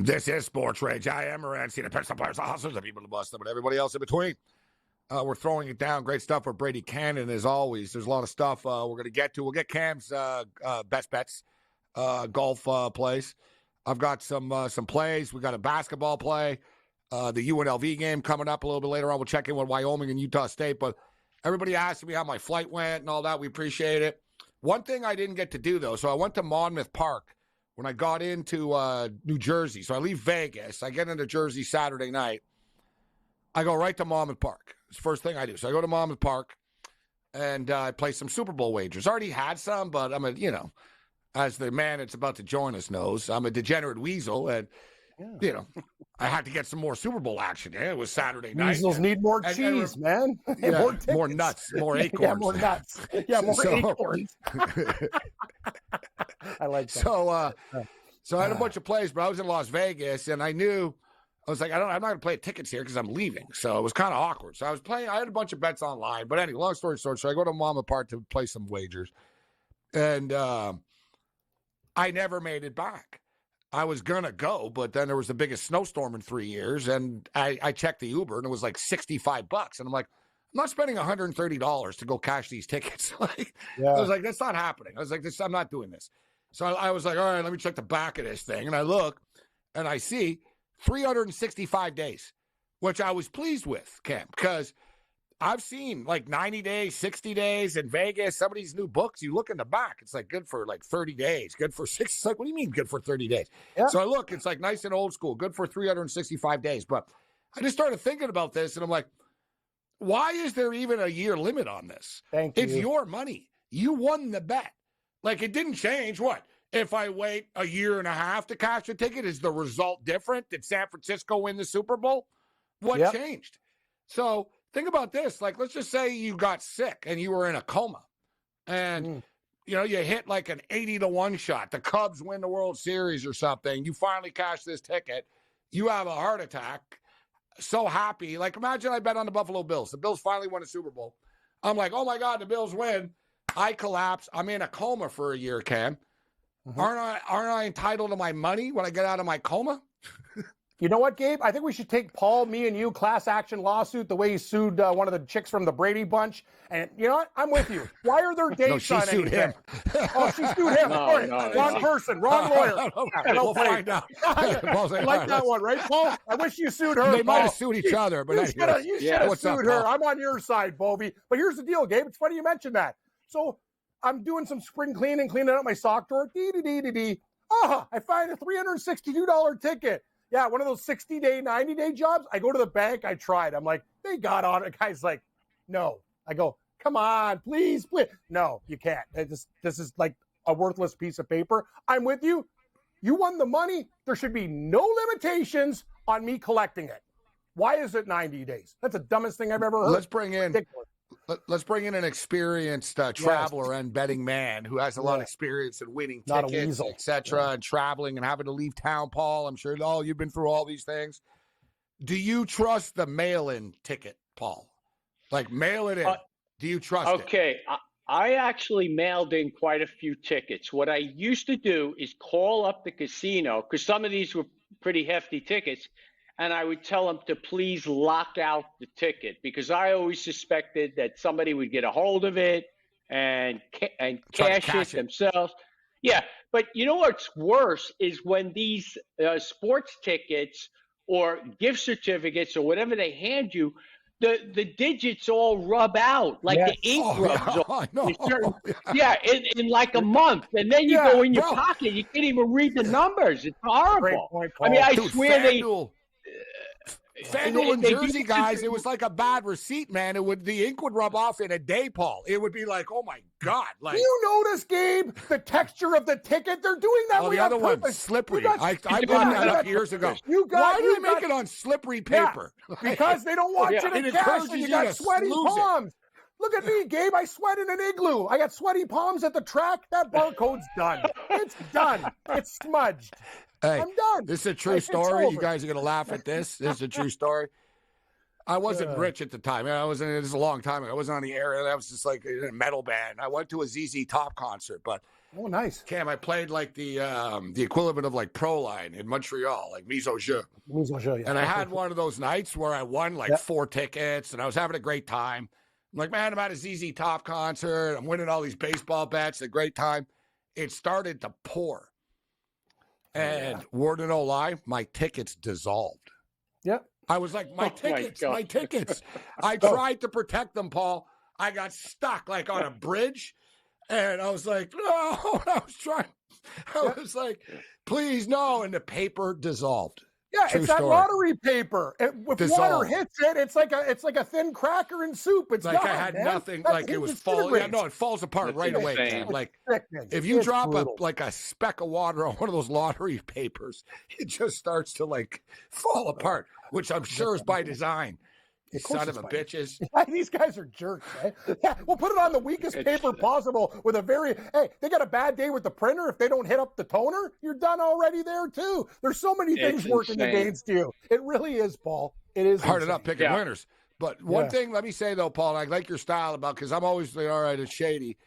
This is Sports Rage. I am Morency, the picks, the players, the hustlers, the people, the bust them, and everybody else in between. We're throwing it down. Great stuff with Brady Cannon, as always. There's a lot of stuff we're going to get to. We'll get Cam's best bets, golf plays. I've got some plays. We got a basketball play. The UNLV game coming up a little bit later on. We'll check in with Wyoming and Utah State. But everybody asked me how my flight went and all that. We appreciate it. One thing I didn't get to do, though, so I went to Monmouth Park when I got into New Jersey. So I leave Vegas. I get into Jersey Saturday night. I go right to Monmouth Park. It's the first thing I do. So I go to Monmouth Park, and I play some Super Bowl wagers. I already had some, but I'm as the man that's about to join us knows, I'm a degenerate weasel, and, I had to get some more Super Bowl action. Yeah, it was Saturday night. Weasels need more cheese, man. Yeah, more nuts, more acorns. Yeah, more nuts. Yeah, more acorns. I like that. So I had a bunch of plays, but I was in Las Vegas, and I was like, I'm not going to play tickets here because I'm leaving. So it was kind of awkward. So I was playing. I had a bunch of bets online. But anyway, long story short, so I go to Monmouth Park to play some wagers. And I never made it back. I was going to go, but then there was the biggest snowstorm in 3 years. And I checked the Uber, and it was like $65. And I'm like, I'm not spending $130 to go cash these tickets. I was like, that's not happening. I was like, I'm not doing this. So I was like, all right, let me check the back of this thing. And I look, and I see 365 days, which I was pleased with, Cam, because I've seen like 90 days, 60 days in Vegas. Some of these new books, you look in the back, it's like good for like 30 days, good for 6. It's like, what do you mean good for 30 days? Yeah. So I look, it's like nice and old school, good for 365 days. But I just started thinking about this, and I'm like, why is there even a year limit on this? Thank you. It's your money. You won the bet. Like, it didn't change. What? If I wait a year and a half to cash a ticket, is the result different? Did San Francisco win the Super Bowl? What changed? So think about this. Like, let's just say you got sick and you were in a coma. And, you hit like an 80-1 shot. The Cubs win the World Series or something. You finally cash this ticket. You have a heart attack. So happy. Like, imagine I bet on the Buffalo Bills. The Bills finally won a Super Bowl. I'm like, oh, my God, the Bills win. I collapse. I'm in a coma for a year, Cam. Aren't I entitled to my money when I get out of my coma? You know what, Gabe? I think we should take Paul, me and you, class action lawsuit, the way he sued one of the chicks from the Brady Bunch. And you know what? I'm with you. Why are there dates on anything? Him. Oh, she sued him. Wrong person, wrong lawyer. We'll find out. I like that one, right, Paul? I wish you sued her. They might have sued each other, but you should have sued her. I'm on your side, Bovey. But here's the deal, Gabe. It's funny you mentioned that. So I'm doing some spring cleaning out my sock drawer. I find a $362 ticket. Yeah, one of those 60-day, 90-day jobs. I go to the bank. I tried. I'm like, they got on it. Guy's like, no. I go, come on, please. No, you can't. This is like a worthless piece of paper. I'm with you. You won the money. There should be no limitations on me collecting it. Why is it 90 days? That's the dumbest thing I've ever heard. Let's bring in an experienced traveler and betting man who has a lot of experience in winning tickets, etc., and traveling and having to leave town. Paul, I'm sure you've been through all these things. Do you trust the mail-in ticket, Paul? Like, mail it in. Do you trust it? Okay. I actually mailed in quite a few tickets. What I used to do is call up the casino, because some of these were pretty hefty tickets, and I would tell them to please lock out the ticket, because I always suspected that somebody would get a hold of it and cash it themselves. Yeah, but you know what's worse is when these sports tickets or gift certificates or whatever they hand you, the digits all rub out, like the ink rubs off. In like a month. And then you go in your pocket, you can't even read the numbers. It's horrible. I mean, I swear FanDuel in Jersey, guys, it was like a bad receipt, man. The ink would rub off in a day, Paul. It would be like, oh my God! Like, do you notice, Gabe, the texture of the ticket? They're doing that. Oh, the other one's slippery. I brought that up years ago. Why do they make it on slippery paper? Because they don't want you to cash and you got sweaty palms. Look at me, Gabe. I sweat in an igloo. I got sweaty palms at the track. That barcode's done. It's done. It's smudged. Hey, I'm done. This is a true story. You guys are going to laugh at this. This is a true story. I wasn't rich at the time. I wasn't. It was a long time ago. I wasn't on the air. I was just like in a metal band. I went to a ZZ Top concert, but nice. Cam, I played like the equivalent of like Proline in Montreal, like Mise au Jeu. Mise au Jeu, yeah. And I had one of those nights where I won like 4 tickets, and I was having a great time. I'm like, man, I'm at a ZZ Top concert. I'm winning all these baseball bets. A great time. It started to pour. And word to no lie, my tickets dissolved. Yep. I was like, my tickets. I tried to protect them, Paul. I got stuck like on a bridge. And I was like, no. I was like, please, no. And the paper dissolved. Yeah, True it's that story. lottery paper. If Dissolved. water hits it, it's like a thin cracker in soup. It's like gone, I had man. nothing. That Like it was disintegrates. falling. Yeah, no, it falls apart right away. Man. Like if you drop like a speck of water on one of those lottery papers, it just starts to like fall apart, which I'm sure is by design. You son of a bitches. These guys are jerks, eh? Yeah, we'll put it on the weakest paper possible with a they got a bad day with the printer. If they don't hit up the toner, you're done already there too. There's so many things working against you. It really is, Paul. It is hard enough picking winners. But one thing, let me say though, Paul, I like your style about, because I'm always like, all right, it's shady.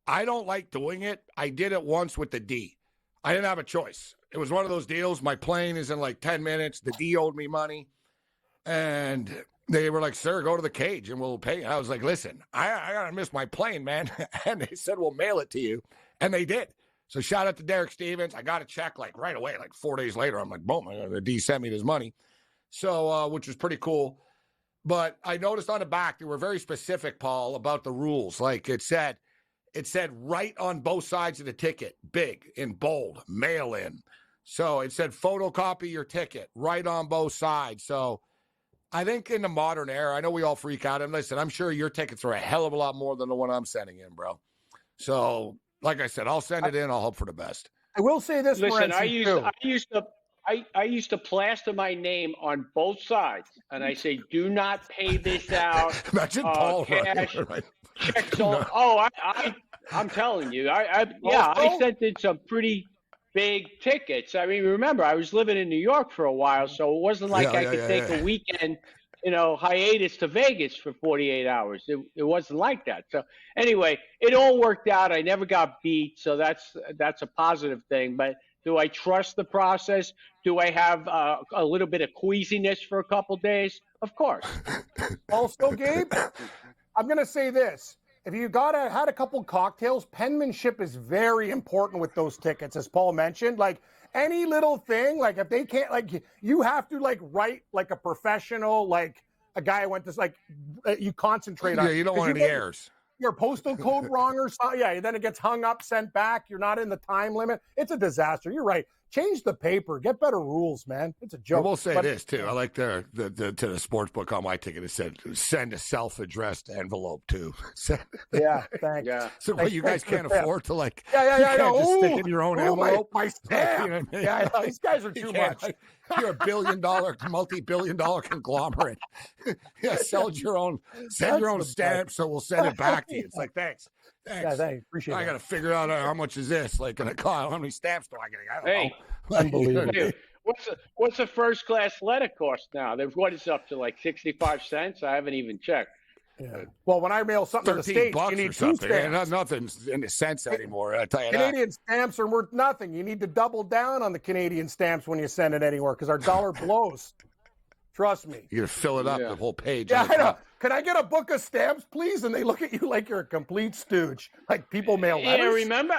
I don't like doing it. I did it once with the D. I didn't have a choice. It was one of those deals. My plane is in like 10 minutes. The D owed me money. And they were like, sir, go to the cage and we'll pay. I was like, listen, I got to miss my plane, man. And they said, we'll mail it to you. And they did. So shout out to Derek Stevens. I got a check like right away, like 4 days later. I'm like, boom, the D sent me his money. So, which was pretty cool. But I noticed on the back, they were very specific, Paul, about the rules. Like it said right on both sides of the ticket, big in bold, mail in. So it said photocopy your ticket right on both sides. So I think in the modern era, I know we all freak out. And listen, I'm sure your tickets are a hell of a lot more than the one I'm sending in, bro. So, like I said, I'll send it in. I'll hope for the best. I will say this, listen, Morency, I used to plaster my name on both sides, and I say, do not pay this out. Imagine Paul cash, right? checks on. Oh, I'm telling you, I sent in some pretty big tickets. I mean, remember, I was living in New York for a while, so it wasn't like I could take a weekend, hiatus to Vegas for 48 hours. It wasn't like that. So anyway, it all worked out. I never got beat, so that's a positive thing. But do I trust the process? Do I have a little bit of queasiness for a couple days? Of course. Also, Gabe, I'm going to say this. If you had a couple cocktails, penmanship is very important with those tickets, as Paul mentioned. Like any little thing, like if they can't, like you have to like write like a professional, like a guy went to like you concentrate on. Yeah, you don't want any errors. Your postal code wrong or something. Yeah, then it gets hung up, sent back. You're not in the time limit. It's a disaster. You're right. Change the paper. Get better rules, man. It's a joke. I will say this too. I like to the sports book on my ticket. It said send a self-addressed envelope too. Yeah, thanks. Yeah. So what you guys can't afford to like. Yeah. You can't just stick in your own envelope. My stamp. You know what I mean? Yeah, I know. These guys are too much. You're a multi-billion-dollar conglomerate. Yeah, send your own stamp, so we'll send it back to you. It's like thanks. Yeah, thanks. Appreciate it. I got to figure out how much is this? Like, gonna cost? How many stamps do I get? I don't know. Unbelievable. Dude, what's a first class letter cost now? What is up to like 65 cents? I haven't even checked. Yeah. Well, when I mail something to the States, you need two stamps. Nothing's in the sense anymore. I tell you Canadian stamps are worth nothing. You need to double down on the Canadian stamps when you send it anywhere because our dollar blows. Trust me. You're going to fill it up, the whole page. Yeah, I know. Can I get a book of stamps, please? And they look at you like you're a complete stooge. Like people mail letters. Yeah, remember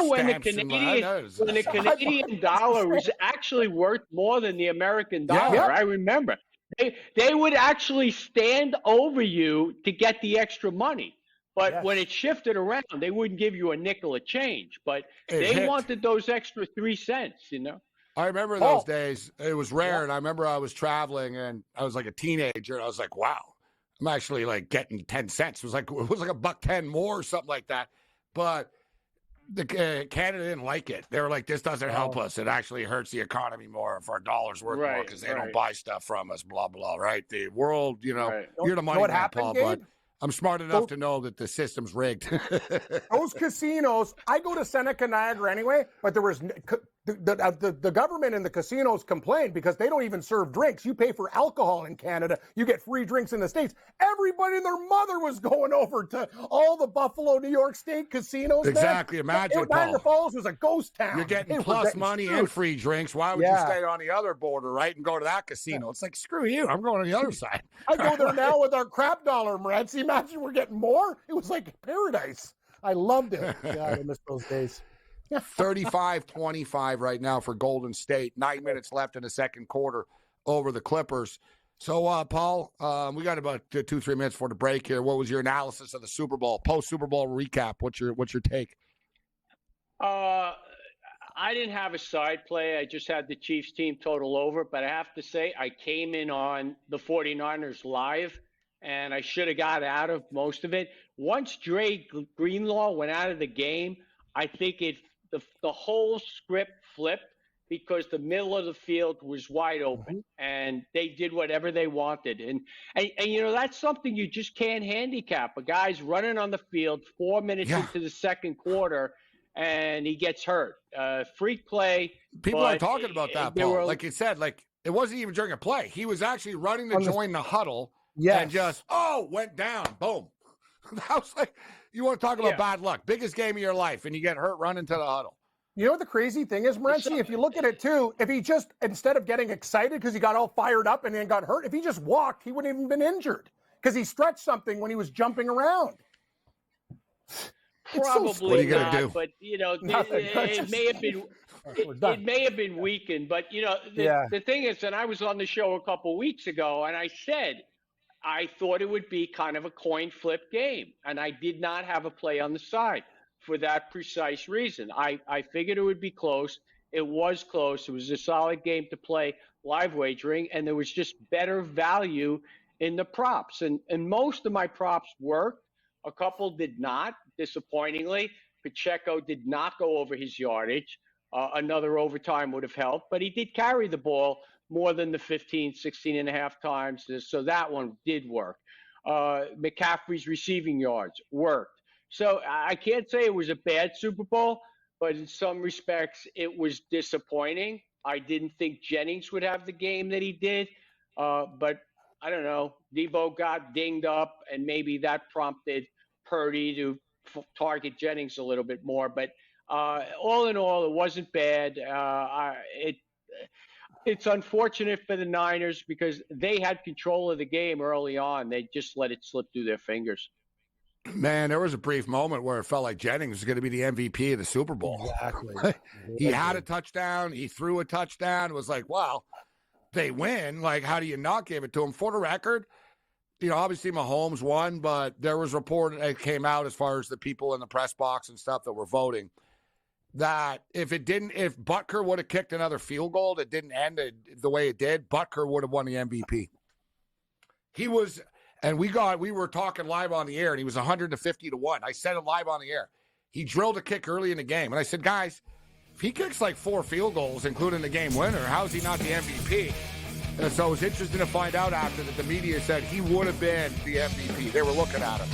when the Canadian dollar was actually worth more than the American dollar? Yeah. I remember. They would actually stand over you to get the extra money. But when it shifted around, they wouldn't give you a nickel of change. But they wanted those extra 3 cents, I remember those days. It was rare, and I remember I was traveling, and I was like a teenager, and I was like, "Wow, I'm actually like getting 10 cents." It was like $1.10 more or something like that. But the Canada didn't like it. They were like, "This doesn't help us. It actually hurts the economy more if our dollar's worth more because they don't buy stuff from us." Blah blah. Right? The world, you're the money man, Paul, but I'm smart enough to know that the system's rigged. Those casinos, I go to Seneca, Niagara anyway, but there was The government and the casinos complain because they don't even serve drinks. You pay for alcohol in Canada. You get free drinks in the States. Everybody and their mother was going over to all the Buffalo, New York State casinos. Exactly. Man. Imagine, Niagara Falls was a ghost town. You're getting plus money and free drinks. Why would you stay on the other border, right, and go to that casino? It's like, screw you. I'm going to the other side. I go there now with our crap dollar, Morency. Imagine we're getting more. It was like paradise. I loved it. God, I miss those days. 35-25 right now for Golden State. 9 minutes left in the second quarter over the Clippers. So, Paul, we got about 2-3 minutes for the break here. What was your analysis of the Super Bowl, post-Super Bowl recap? What's your take? I didn't have a side play. I just had the Chiefs team total over. But I have to say, I came in on the 49ers live, and I should have got out of most of it. Once Dre Greenlaw went out of the game, I think the whole script flipped because the middle of the field was wide open and they did whatever they wanted. And that's something you just can't handicap. A guy's running on the field 4 minutes into the second quarter and he gets hurt. Freak play. People are talking about that, Paul. Like you said, like it wasn't even during a play. He was actually running to join the huddle and just, went down. Boom. That was like, you want to talk about bad luck. Biggest game of your life, and you get hurt running to the huddle. You know what the crazy thing is, Morency? If you look at it, too, if he just, instead of getting excited because he got all fired up and then got hurt, if he just walked, he wouldn't even been injured because he stretched something when he was jumping around. Probably what are you going to do? But, it may have been weakened. But, the thing is, and I was on the show a couple weeks ago, and I said, I thought it would be kind of a coin flip game, and I did not have a play on the side for that precise reason. I figured it would be close. It was close. It was a solid game to play live wagering, and there was just better value in the props. And most of my props worked. A couple did not, disappointingly. Pacheco did not go over his yardage. Another overtime would have helped, but he did carry the ball more than the 16 and a half times. So that one did work. McCaffrey's receiving yards worked. So I can't say it was a bad Super Bowl, but in some respects it was disappointing. I didn't think Jennings would have the game that he did, but I don't know. Debo got dinged up, and maybe that prompted Purdy to target Jennings a little bit more. But all in all, it wasn't bad. It's unfortunate for the Niners because they had control of the game early on. They just let it slip through their fingers. Man, there was a brief moment where it felt like Jennings was going to be the MVP of the Super Bowl. Exactly. He had a touchdown. He threw a touchdown. It was like, wow, they win. Like, how do you not give it to him? For the record, obviously Mahomes won, but there was report that came out as far as the people in the press box and stuff that were voting that if Butker would have kicked another field goal that didn't end the way it did, Butker would have won the MVP. He was, and we were talking live on the air, and he was 150-1. I said it live on the air. He drilled a kick early in the game, and I said, guys, if he kicks like 4 field goals, including the game winner, how is he not the MVP? And so it was interesting to find out after that the media said he would have been the MVP. They were looking at him.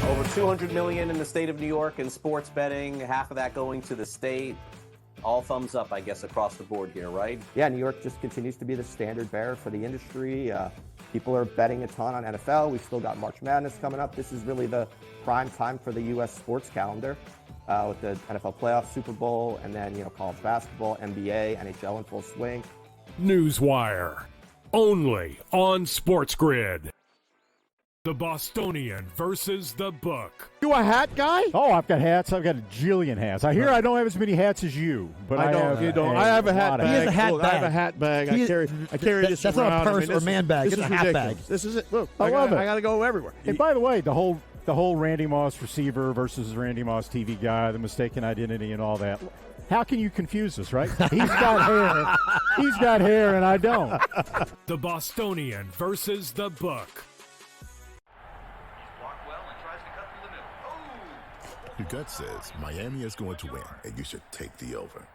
Over $200 million in the state of New York in sports betting, half of that going to the state. All thumbs up, I guess, across the board here, right? Yeah, New York just continues to be the standard bearer for the industry. People are betting a ton on NFL. We've still got March Madness coming up. This is really the prime time for the U.S. sports calendar with the NFL playoffs, Super Bowl, and then, college basketball, NBA, NHL in full swing. Newswire, only on SportsGrid. The Bostonian versus the Book. You a hat guy? Oh, I've got hats. I've got a jillion hats. I hear I don't have as many hats as you, but I don't. You don't. I have a hat bag. He has a hat bag. I have a hat bag. I carry this That's around. not a purse or man bag. It's a hat bag. This is it. Look, I love it. I got to go everywhere. And by the way, the whole Randy Moss receiver versus Randy Moss TV guy, the mistaken identity and all that. How can you confuse us, right? He's got hair. He's got hair, and I don't. The Bostonian versus the Book. Your gut says Miami is going to win, and you should take the over.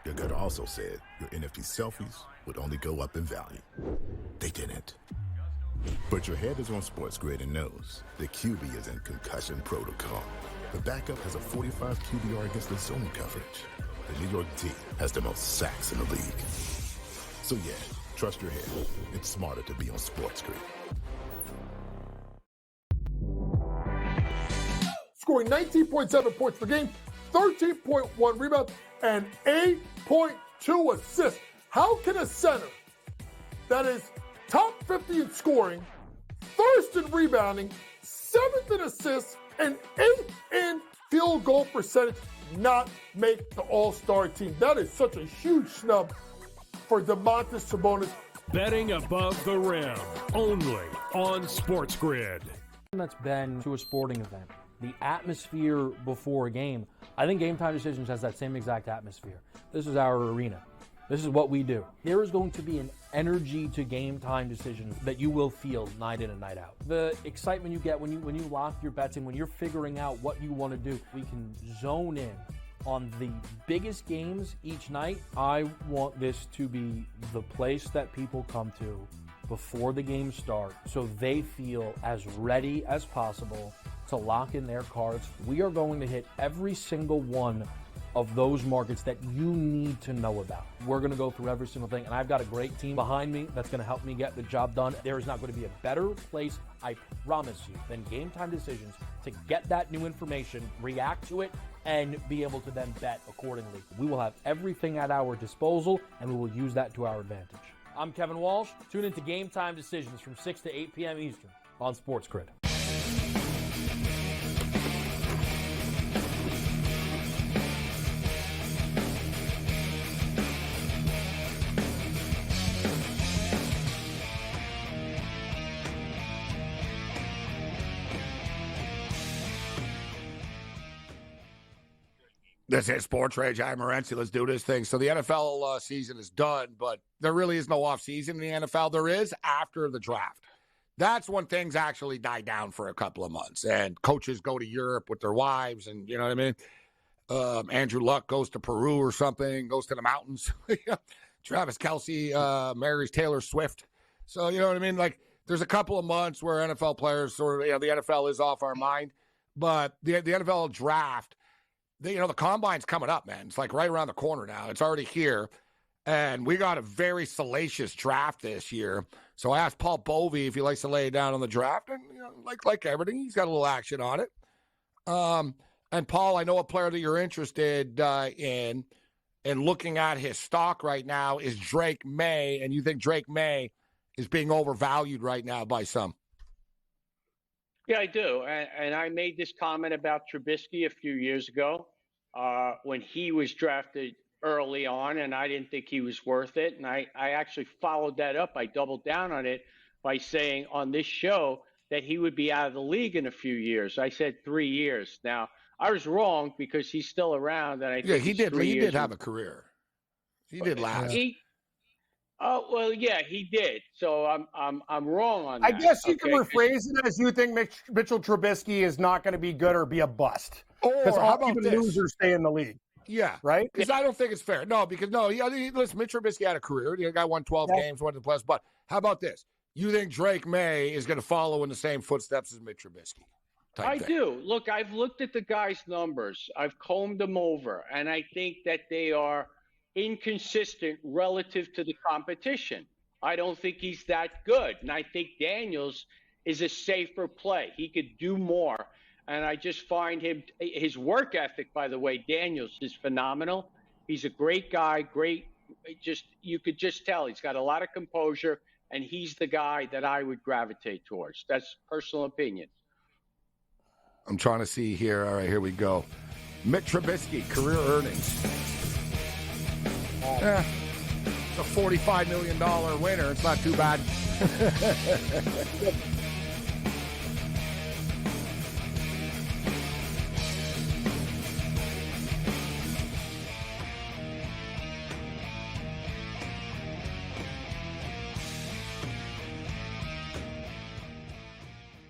Your gut also said your NFT selfies would only go up in value. They didn't. But your head is on SportsGrid and knows the QB is in concussion protocol. The backup has a 45 QBR against the zone coverage. The New York team has the most sacks in the league. So yeah, trust your head. It's smarter to be on SportsGrid. Scoring 19.7 points per game, 13.1 rebounds, and 8.2 assists. How can a center that is top 50 in scoring, first in rebounding, 7th in assists, and 8th in field goal percentage not make the All-Star team? That is such a huge snub for Domantas Sabonis. Betting above the rim, only on SportsGrid. That's been to a sporting event. The atmosphere before a game, I think Game Time Decisions has that same exact atmosphere. This is our arena. This is what we do. There is going to be an energy to Game Time Decisions that you will feel night in and night out. The excitement you get when you lock your bets in, when you're figuring out what you want to do, we can zone in on the biggest games each night. I want this to be the place that people come to before the games start so they feel as ready as possible to lock in their cards. We are going to hit every single one of those markets that you need to know about. We're going to go through every single thing, and I've got a great team behind me that's going to help me get the job done. There is not going to be a better place, I promise you, than Game Time Decisions to get that new information, react to it, and be able to then bet accordingly. We will have everything at our disposal, and we will use that to our advantage. I'm Kevin Walsh. Tune into Game Time Decisions from 6 to 8 p.m. Eastern on SportsGrid. This is SportsRage. I'm Morency. Let's do this thing. So the NFL season is done, but there really is no offseason in the NFL. There is after the draft. That's when things actually die down for a couple of months, and coaches go to Europe with their wives, and you know what I mean? Andrew Luck goes to Peru or something, goes to the mountains. Travis Kelce marries Taylor Swift. So, you know what I mean? Like, there's a couple of months where NFL players sort of, the NFL is off our mind, but the NFL draft, the combine's coming up, man. It's like right around the corner now. It's already here. And we got a very salacious draft this year. So I asked Paul Bovey if he likes to lay it down on the draft. And, like everything, he's got a little action on it. And Paul, I know a player that you're interested in looking at his stock right now is Drake May. And you think Drake May is being overvalued right now by some? Yeah, I do. And I made this comment about Trubisky a few years ago when he was drafted early on, and I didn't think he was worth it. And I actually followed that up. I doubled down on it by saying on this show that he would be out of the league in a few years. I said 3 years. Now, I was wrong because he's still around. And I think he did. He did have a career. He did last. Oh, well, yeah, he did. So I'm wrong on that. I guess you can rephrase it as you think Mitchell Trubisky is not going to be good or be a bust. Because how about even this? losers stay in the league. Yeah. Right? Because I don't think it's fair. No, because listen, Mitch Trubisky had a career. The guy won 12 games, went to the playoffs. But how about this? You think Drake May is going to follow in the same footsteps as Mitch Trubisky? I do. Look, I've looked at the guy's numbers. I've combed them over, and I think that they are inconsistent relative to the competition. I don't think he's that good. And I think Daniels is a safer play. He could do more. And I just find his work ethic, by the way, Daniels is phenomenal. He's a great guy, you could just tell he's got a lot of composure, and he's the guy that I would gravitate towards. That's personal opinion. I'm trying to see here. All right, here we go. Mitch Trubisky, career earnings. It's a $45 million winner. It's not too bad.